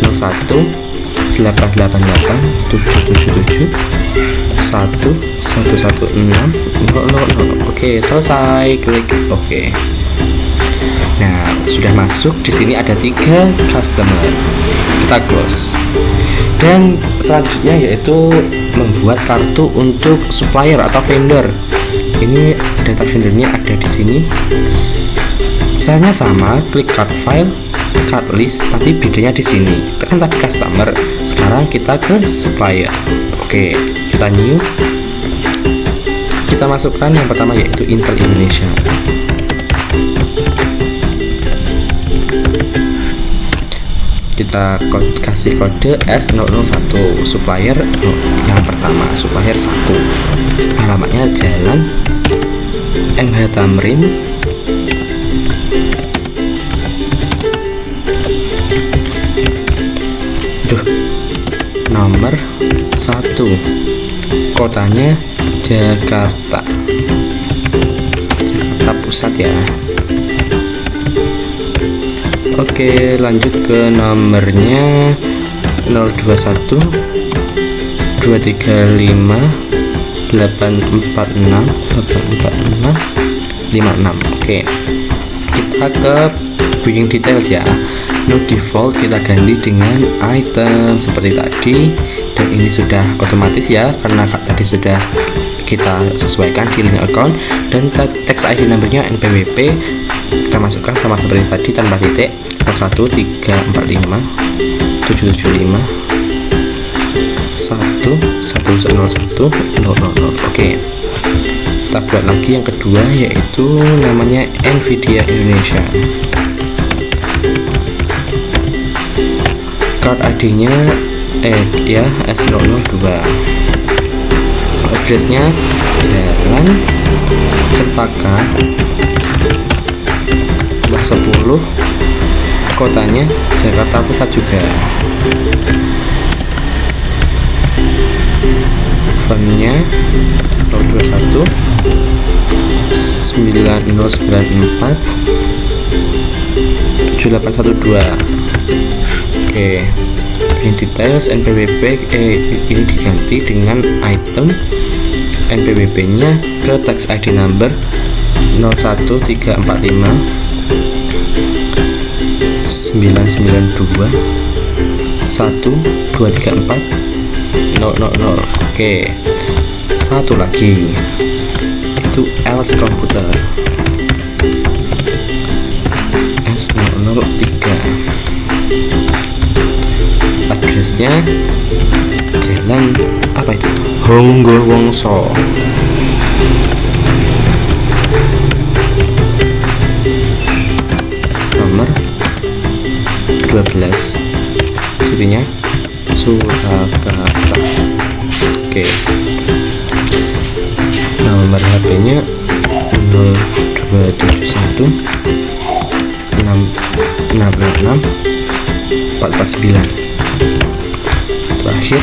A: 01 888 777 1116 000. Selesai, klik OK. Nah, sudah masuk. Di sini ada 3 customer. Kita close. Dan selanjutnya yaitu membuat kartu untuk supplier atau vendor. Ini data vendornya ada di sini. Caranya sama, klik card file, card list, tapi bedanya di sini. Tekan tadi customer, sekarang kita ke supplier. Kita new. Kita masukkan yang pertama yaitu Intel Indonesia. Kita kasih kode S001 supplier yang pertama, supplier 1. Alamatnya Jalan MH Tamrin nomor 1. Kotanya Jakarta Pusat ya. Lanjut ke nomornya 021 235 846 56. Oke, kita ke booking details ya. No default kita ganti dengan item seperti tadi, dan ini sudah otomatis ya karena tadi sudah kita sesuaikan di link account. Dan tax ID numbernya NPWP kita masukkan sama seperti tadi tanpa titik, 01345 775 1101 000. Oke, kita buat lagi yang kedua, yaitu namanya Nvidia Indonesia. Card ID-nya ya S002. Address-nya Jalan Cempaka 10, kotanya Jakarta Pusat juga. Phone-nya 021 9094 7812. Oke, in details NPWP ini diganti dengan item. NPWP nya ke tax ID number 01345 992 1234 000. Oke, satu lagi itu Els Komputer S003. Addressnya Jalan apa itu, Honggowongso. Nomor 12, sitinya Surakarta. Oke, nomor HP-nya 0271 666 449. Terakhir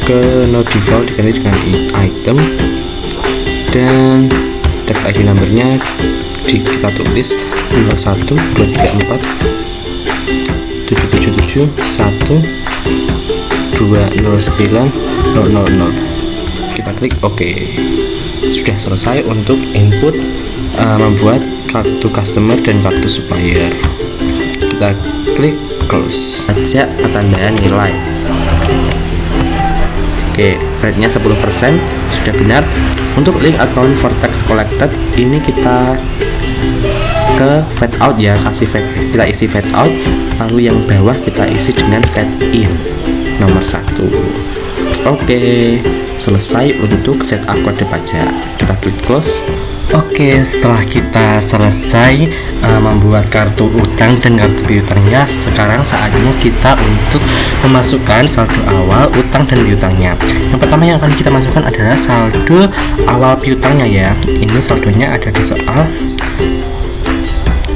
A: ke no default diganti dengan item, dan tax ID numbernya kita tulis 01 234 777 1 209 000. Kita klik OK. Sudah selesai untuk input membuat kartu customer dan kartu supplier. Kita klik close. Saja penandaan nilai. Oke, rate-nya 10%, sudah benar. Untuk link account for tax collected ini kita ke fade out ya, kita isi fade out, lalu yang bawah kita isi dengan fade in nomor 1. Oke, selesai untuk setup kode pajak. Kita klik close. Oke, setelah kita selesai membuat kartu utang dan kartu piutangnya, sekarang saatnya kita untuk memasukkan saldo awal utang dan piutangnya. Yang pertama yang akan kita masukkan adalah saldo awal piutangnya ya. Ini saldonya ada di soal.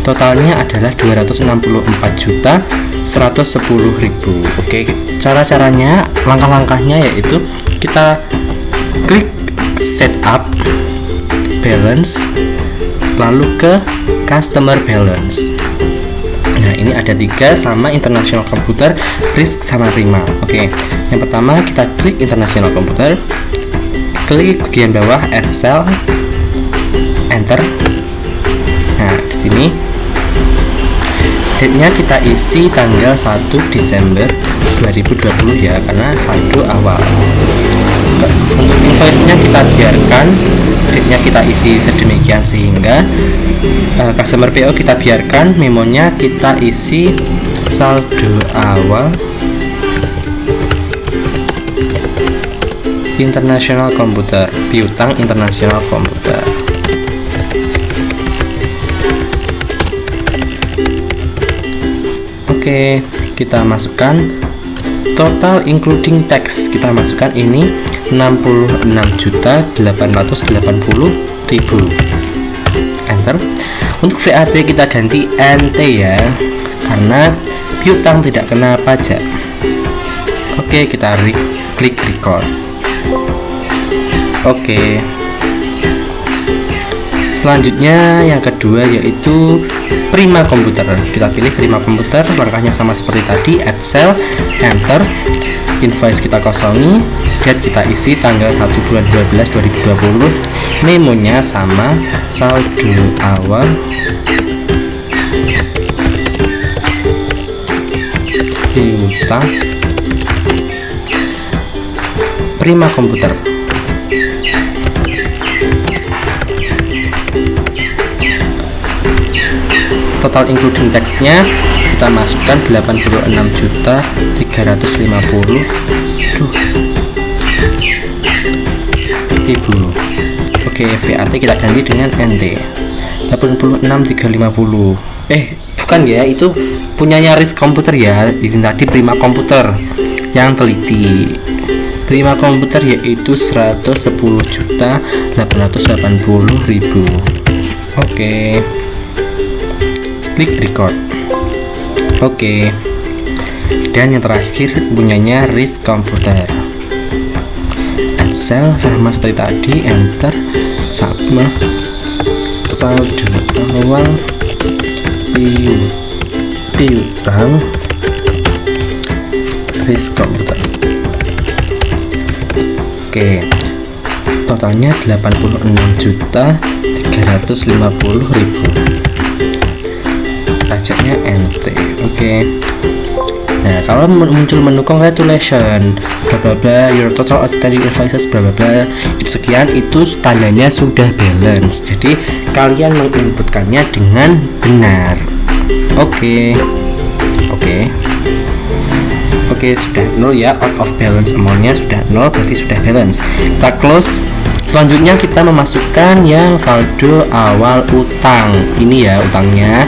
A: Totalnya adalah 264.110.000. Oke, cara-caranya, langkah-langkahnya yaitu kita klik setup balance, lalu ke customer balance. Nah, ini ada 3 sama international computer, risk sama prima. Oke, yang pertama kita klik international computer, klik bagian bawah add cell, enter. Nah, di sini date-nya kita isi tanggal 1 Desember 2020 ya, karena saldo awal. Untuk invoice-nya kita biarkan date-nya kita isi sedemikian sehingga customer PO kita biarkan, memonya kita isi saldo awal international komputer, piutang international komputer. Oke, kita masukkan total including tax, kita masukkan ini 66.880.000. Enter. Untuk VAT kita ganti NT ya, karena piutang tidak kena pajak. Oke, kita klik record. Oke, Selanjutnya yang kedua yaitu Prima Komputer. Kita pilih Prima Komputer, langkahnya sama seperti tadi, add cell, enter, invoice kita kosongi, date kita isi tanggal 1 bulan 12 2020, memonya sama, saldo awal, piutang, Prima Komputer. Total including teksnya kita masukkan 86.350.000. Oke, VAT kita ganti dengan NT 86.350. Bukan ya, itu punyanya Risk Komputer ya. Ini tadi Prima Komputer yang teliti. Prima Komputer yaitu 110.880.000. Oke. Klik record. Oke. Dan yang terakhir punyanya Risk Komputer. Excel sama seperti tadi, enter, sama, saldo awal, piutang, Risk Komputer. Oke. Totalnya 86.350.000. Pajaknya NT. Oke. Nah, kalau muncul menu congratulation, bla bla bla, your total outstanding invoices, bla bla bla, itu sekian, itu tandanya sudah balance. Jadi kalian menginputkannya dengan benar. Oke, sudah 0 ya, out of balance amountnya sudah 0, berarti sudah balance. Kita close. Selanjutnya kita memasukkan yang saldo awal utang. Ini ya utangnya,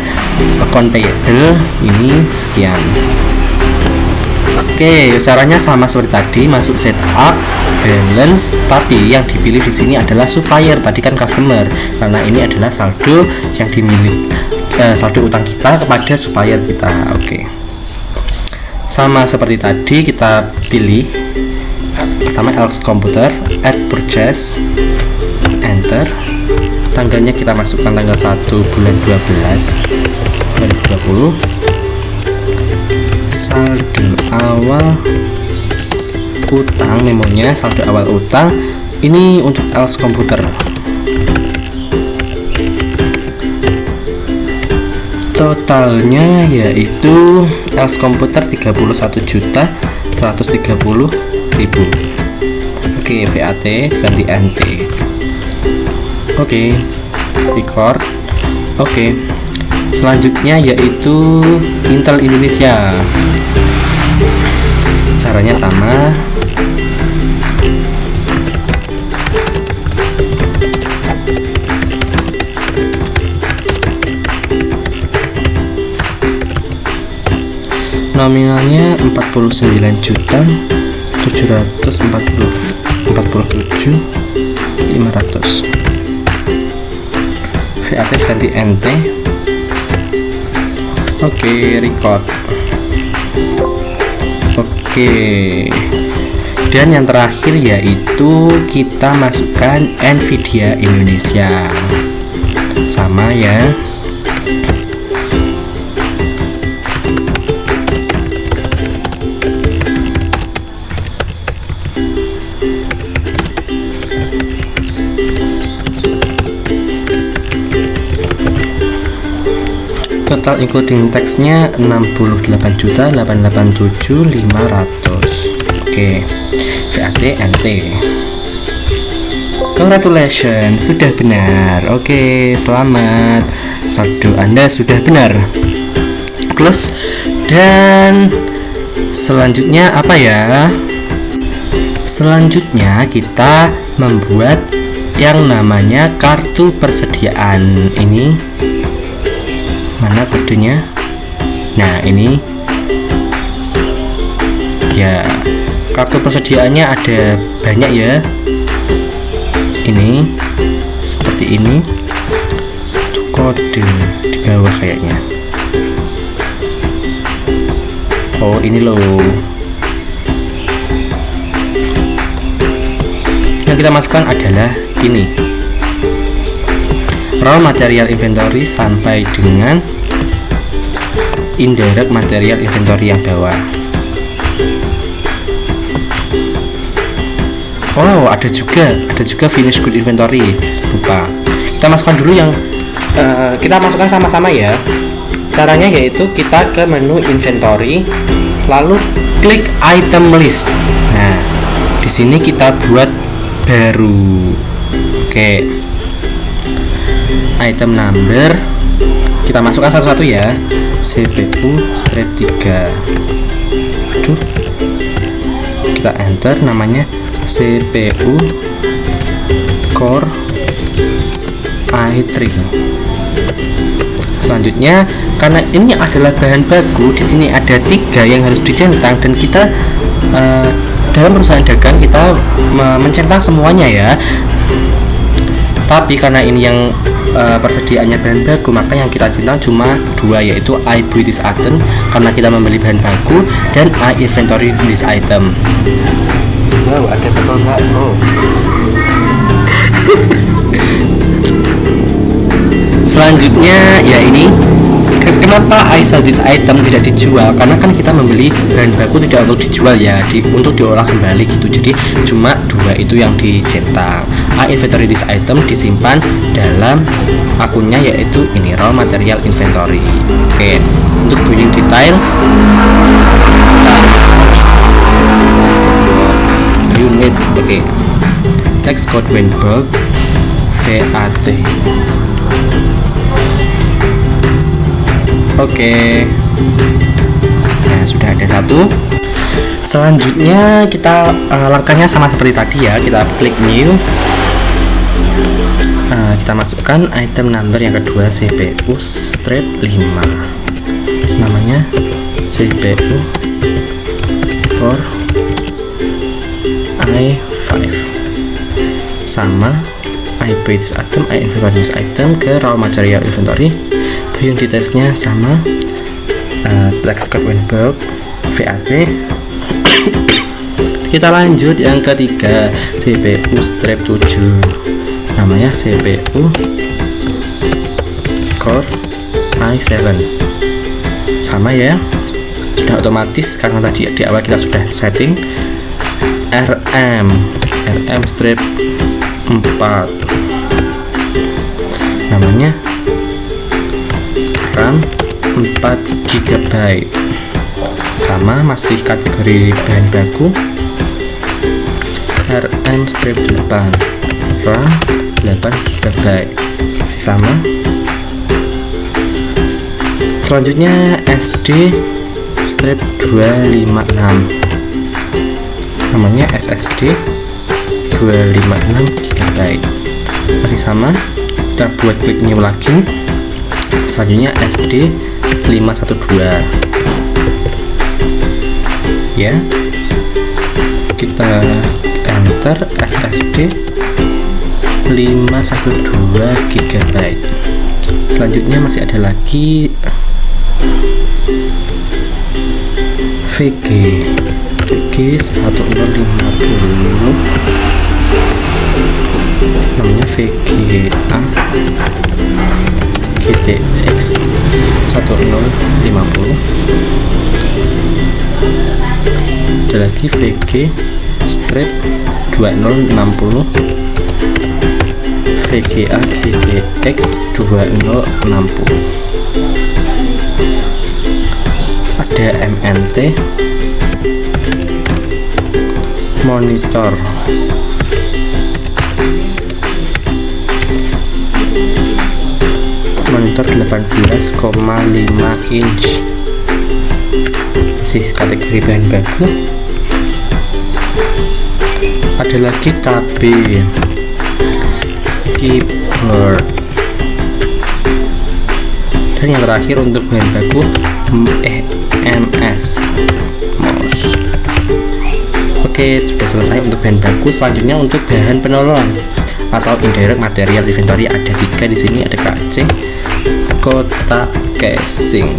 A: account payable ini sekian. Oke, caranya sama seperti tadi, masuk setup, balance, tapi yang dipilih di sini adalah supplier. Tadi kan customer, karena ini adalah saldo yang dimiliki, saldo utang kita kepada supplier kita. Oke. Sama seperti tadi, kita pilih pertama Else Komputer, add purchase, enter, tanggalnya kita masukkan tanggal 1 bulan 12 2020, saldo awal utang, memonya saldo awal utang ini untuk Else Komputer. Totalnya yaitu Else Komputer 31.130.000. Oke, VAT ganti NT. Oke, record. Oke. Selanjutnya yaitu Intel Indonesia. Caranya sama. Nominalnya 49.747.500. VAT ganti NT. Oke, record. Oke. Dan yang terakhir yaitu kita masukkan Nvidia Indonesia. Sama ya. Total including teksnya 68.887.500. Oke, VAT NT. Congratulations, sudah benar. Oke, selamat, saldo Anda sudah benar. Close. Dan selanjutnya apa ya? Selanjutnya kita membuat yang namanya kartu persediaan. Ini mana kodenya? Nah, ini ya, kartu persediaannya ada banyak ya. Ini seperti ini, kode di bawah kayaknya. Oh, ini loh. Yang kita masukkan adalah ini, raw material inventory sampai dengan indirect material inventory yang bawah. Oh, ada juga finish good inventory. Lupa. Kita masukkan dulu yang kita masukkan sama-sama ya. Caranya yaitu kita ke menu inventory, lalu klik item list. Nah, di sini kita buat baru. Oke. Item number kita masukkan satu-satu ya. CPU strip 3. Aduh. Kita enter namanya CPU Core i3. Selanjutnya, karena ini adalah bahan baku, di sini ada 3 yang harus dicentang dan kita dalam perusahaan dagang kita mencentang semuanya ya. Tapi karena ini yang persediaannya bahan baku, maka yang kita centang cuma 2, yaitu I buy this item karena kita membeli bahan baku, dan I inventory this item. Oh, ada betul nggak? Oh. Selanjutnya ya ini, kenapa I sell this item tidak dijual? Karena kan kita membeli bahan baku tidak untuk dijual ya, untuk diolah kembali gitu. Jadi cuma 2 itu yang dicetak. I inventory this item disimpan dalam akunnya, yaitu ini raw material inventory. Oke, untuk buying details unit, oke. Text code Weinberg VAT. Oke. Nah, sudah ada satu. Selanjutnya kita langkahnya sama seperti tadi ya. Kita klik new. Kita masukkan item number yang kedua, CPU strip 5. Namanya CPU Core i5. Sama I buy this item, I inventory this item ke raw material inventory. Buying detailsnya sama, text code Weinberg VAT. Kita lanjut yang ketiga, CPU strip 7. Namanya CPU Core i7. Sama ya, sudah otomatis karena tadi di awal kita sudah setting. RM strip 4. Namanya RAM 4 GB. Sama, masih kategori bahan baku. RM strip 8, RAM 8 GB. Sama. Selanjutnya SD strip 256. Namanya SSD 256 GB. Masih sama, kita buat klik new lagi. Selanjutnya SD 512 ya, kita enter SSD 512 GB. Selanjutnya masih ada lagi VG 1050, namanya VGA GTX 1050. Ada lagi VG strip 2060, VGA GTX 2060. Ada MNT monitor monitor 18,5 inch, masih kategori bahan baku. Ada lagi KB keyboard, dan yang terakhir untuk bahan baku MS mouse. Oke, sudah selesai untuk bahan baku. Selanjutnya untuk bahan penolong atau indirect material inventory ada 3 di sini. Ada KC, kotak casing.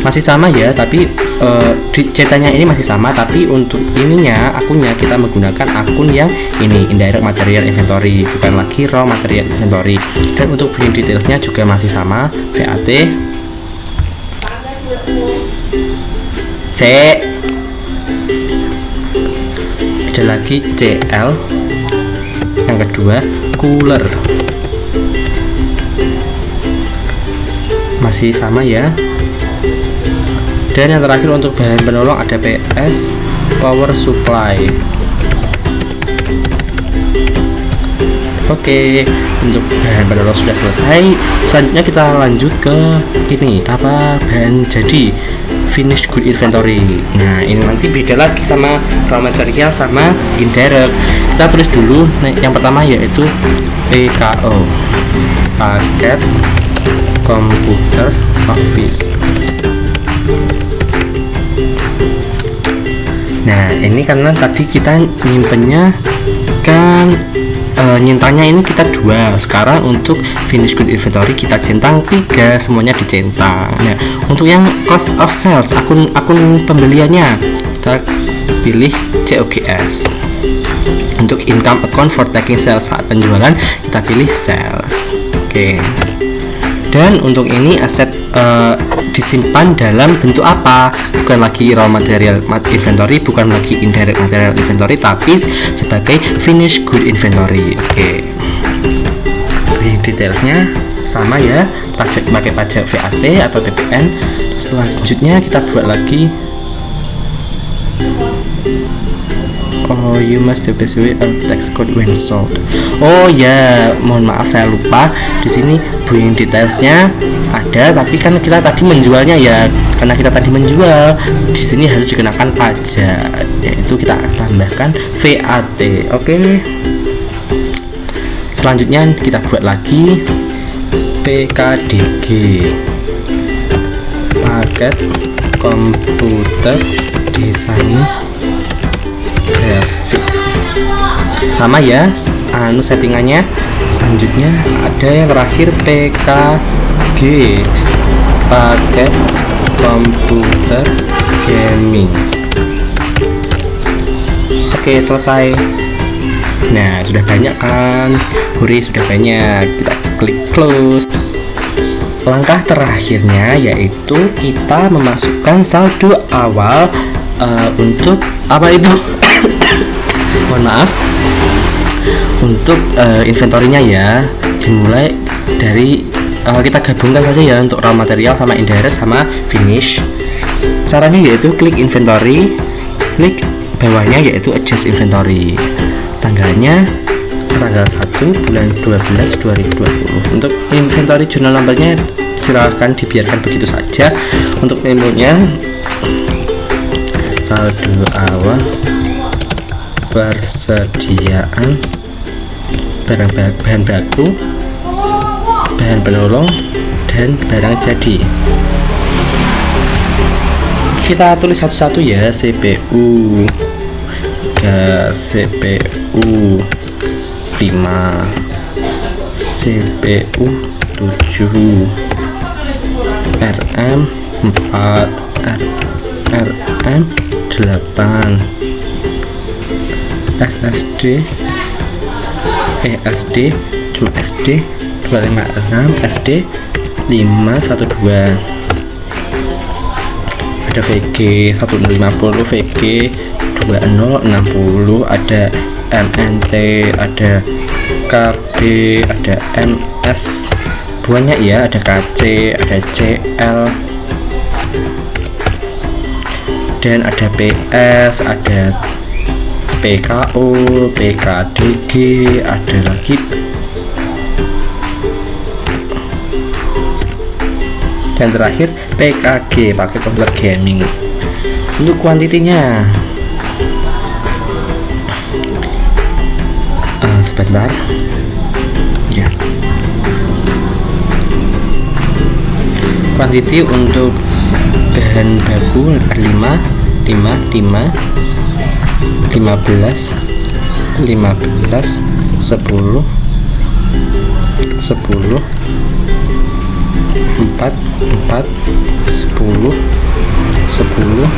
A: Masih sama ya, tapi ceritanya ini masih sama, tapi untuk ininya akunnya kita menggunakan akun yang ini, indirect material inventory, bukan lagi raw material inventory. Dan untuk billing detailsnya juga masih sama, VAT C, ada lagi CL, yang kedua cooler, masih sama ya. Dan yang terakhir untuk bahan penolong ada PS, power supply. Oke, untuk bahan penolong sudah selesai. Selanjutnya kita lanjut ke ini, apa, bahan jadi, finished good inventory. Nah, ini nanti beda lagi sama raw material sama indirect. Kita tulis dulu. Nah, yang pertama yaitu PKO, paket komputer office. Nah, ini karena tadi kita nyimpennya kan nyintanya ini kita 2. Sekarang untuk finish good inventory kita centang 3, semuanya dicentang. Nah, untuk yang cost of sales, akun pembeliannya kita pilih COGS. Untuk income account for taking sales, saat penjualan kita pilih sales. Oke. Dan untuk ini aset disimpan dalam bentuk apa? Bukan lagi raw material inventory, bukan lagi indirect material inventory, tapi sebagai finished good inventory. Oke. Detailsnya sama ya, pakai pajak VAT atau TPN. Selanjutnya kita buat lagi. Oh, you must specify a tax code when sold. Oh ya, mohon maaf saya lupa. Di sini buying detailsnya ada, tapi kan kita tadi menjualnya ya, karena kita tadi menjual, di sini harus dikenakan pajak, yaitu kita tambahkan VAT. Oke. Selanjutnya kita buat lagi PKDG, paket komputer desain grafis. Sama ya settingannya. Selanjutnya ada yang terakhir PKG, paket komputer gaming. Oke, selesai. Nah, sudah banyak kan? Hore, sudah banyak. Kita klik close. Langkah terakhirnya yaitu kita memasukkan saldo awal untuk apa itu? Mohon maaf. Untuk inventorinya ya, dimulai dari kita gabungkan saja ya untuk raw material sama indirect sama finish. Caranya yaitu klik inventory, klik bawahnya yaitu adjust inventory. Tanggalnya tanggal 1 bulan 12 2020. Untuk inventory journal numbernya silakan dibiarkan begitu saja. Untuk memonya saldo awal, persediaan bahan baku, bahan penolong, dan barang jadi. Kita tulis satu-satu ya. CPU gas, CPU 5, CPU 7, RM 4, RM 8, SSD SD cuma SD 256, SD 512, ada VG 1050, VG 2060, ada MNT, ada KB, ada MS banyak ya, ada KC, ada CL, dan ada PS, ada PKO, PKDG, ada lagi dan terakhir PKG, pakai komputer gaming. Untuk kuantitinya sebentar ya. Kuantiti untuk bahan baku 5, 15, 10, 10, 4, 4, 10, 10, 20.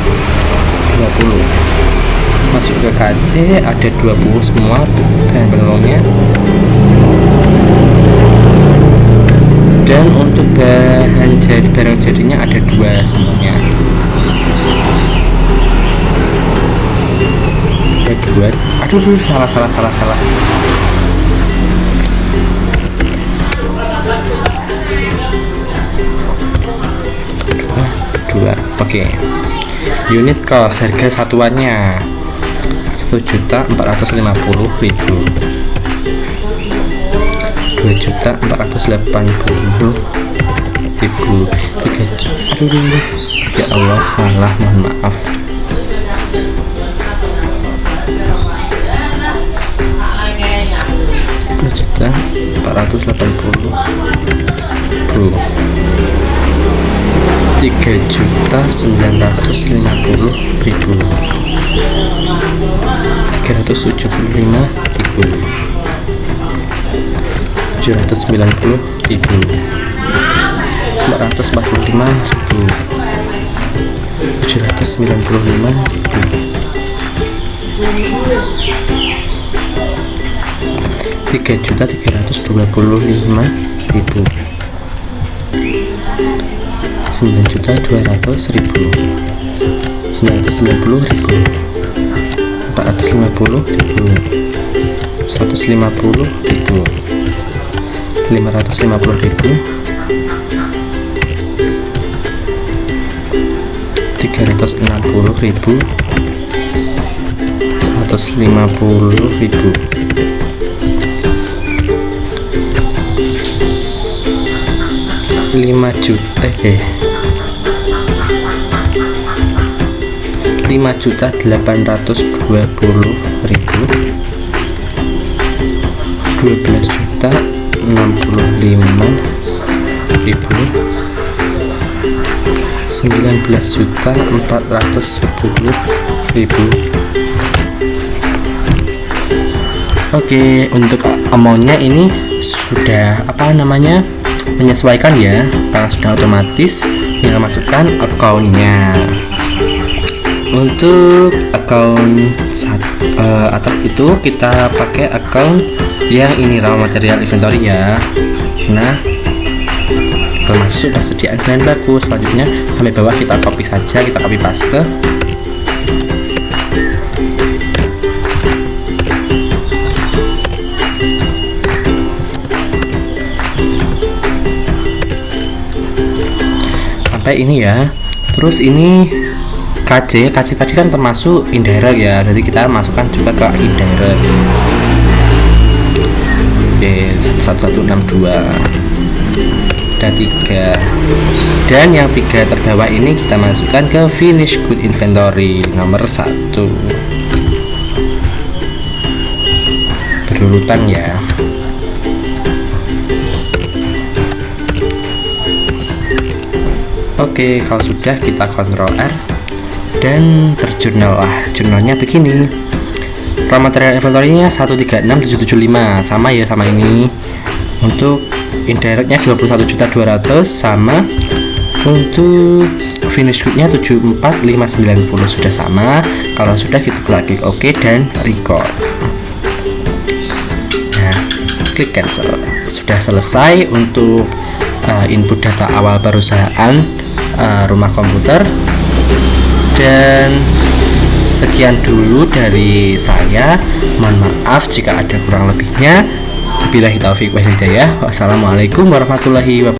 A: Masuk ke KC ada 20 semua bahan penolongnya. Dan untuk barang jadinya ada 2 semuanya. Ada 2. Aduh, salah. Dua. Oke. Unit cost harga satuannya 1.450.000, 2.480.000, 3. Aduh, ya Allah, salah, mohon maaf. 2.480.000, 3.950.000, 375.000, 790.000, 445.000, 795.000, 3.325.000, 9.200.000, 990.000, 450.000, 150.000, 550.000, 360.000, 150.000, 5.820.000, 12.065.000, 19.410.000. Oke, untuk amountnya ini sudah menyesuaikan ya, karena sudah otomatis tinggal masukkan akunnya. Untuk akun atap itu kita pakai akun yang ini raw material inventory ya. Nah, termasuk persediaan bahan baku. Selanjutnya sampai bawah kita copy saja, kita copy paste. Sampai ini ya. Terus ini KC tadi kan termasuk indirect ya, jadi kita masukkan juga ke indirect. Oke, 1162 ada 3, dan yang 3 terbawah ini kita masukkan ke finish good inventory nomor 1 berurutan ya. Oke, kalau sudah kita Ctrl R dan terjurnal lah. Jurnalnya begini. Raw material inventory-nya 136.775, sama ya sama ini. Untuk indirectnya 21.200 sama. Untuk finish good-nya 74.590 sudah sama. Kalau sudah kita klik OK dan record. Nah, klik cancel. Sudah selesai untuk input data awal perusahaan rumah komputer. Dan sekian dulu dari saya. Mohon maaf jika ada kurang lebihnya. Wabillahi taufiq wal hidayah. Wassalamualaikum warahmatullahi wabarakatuh.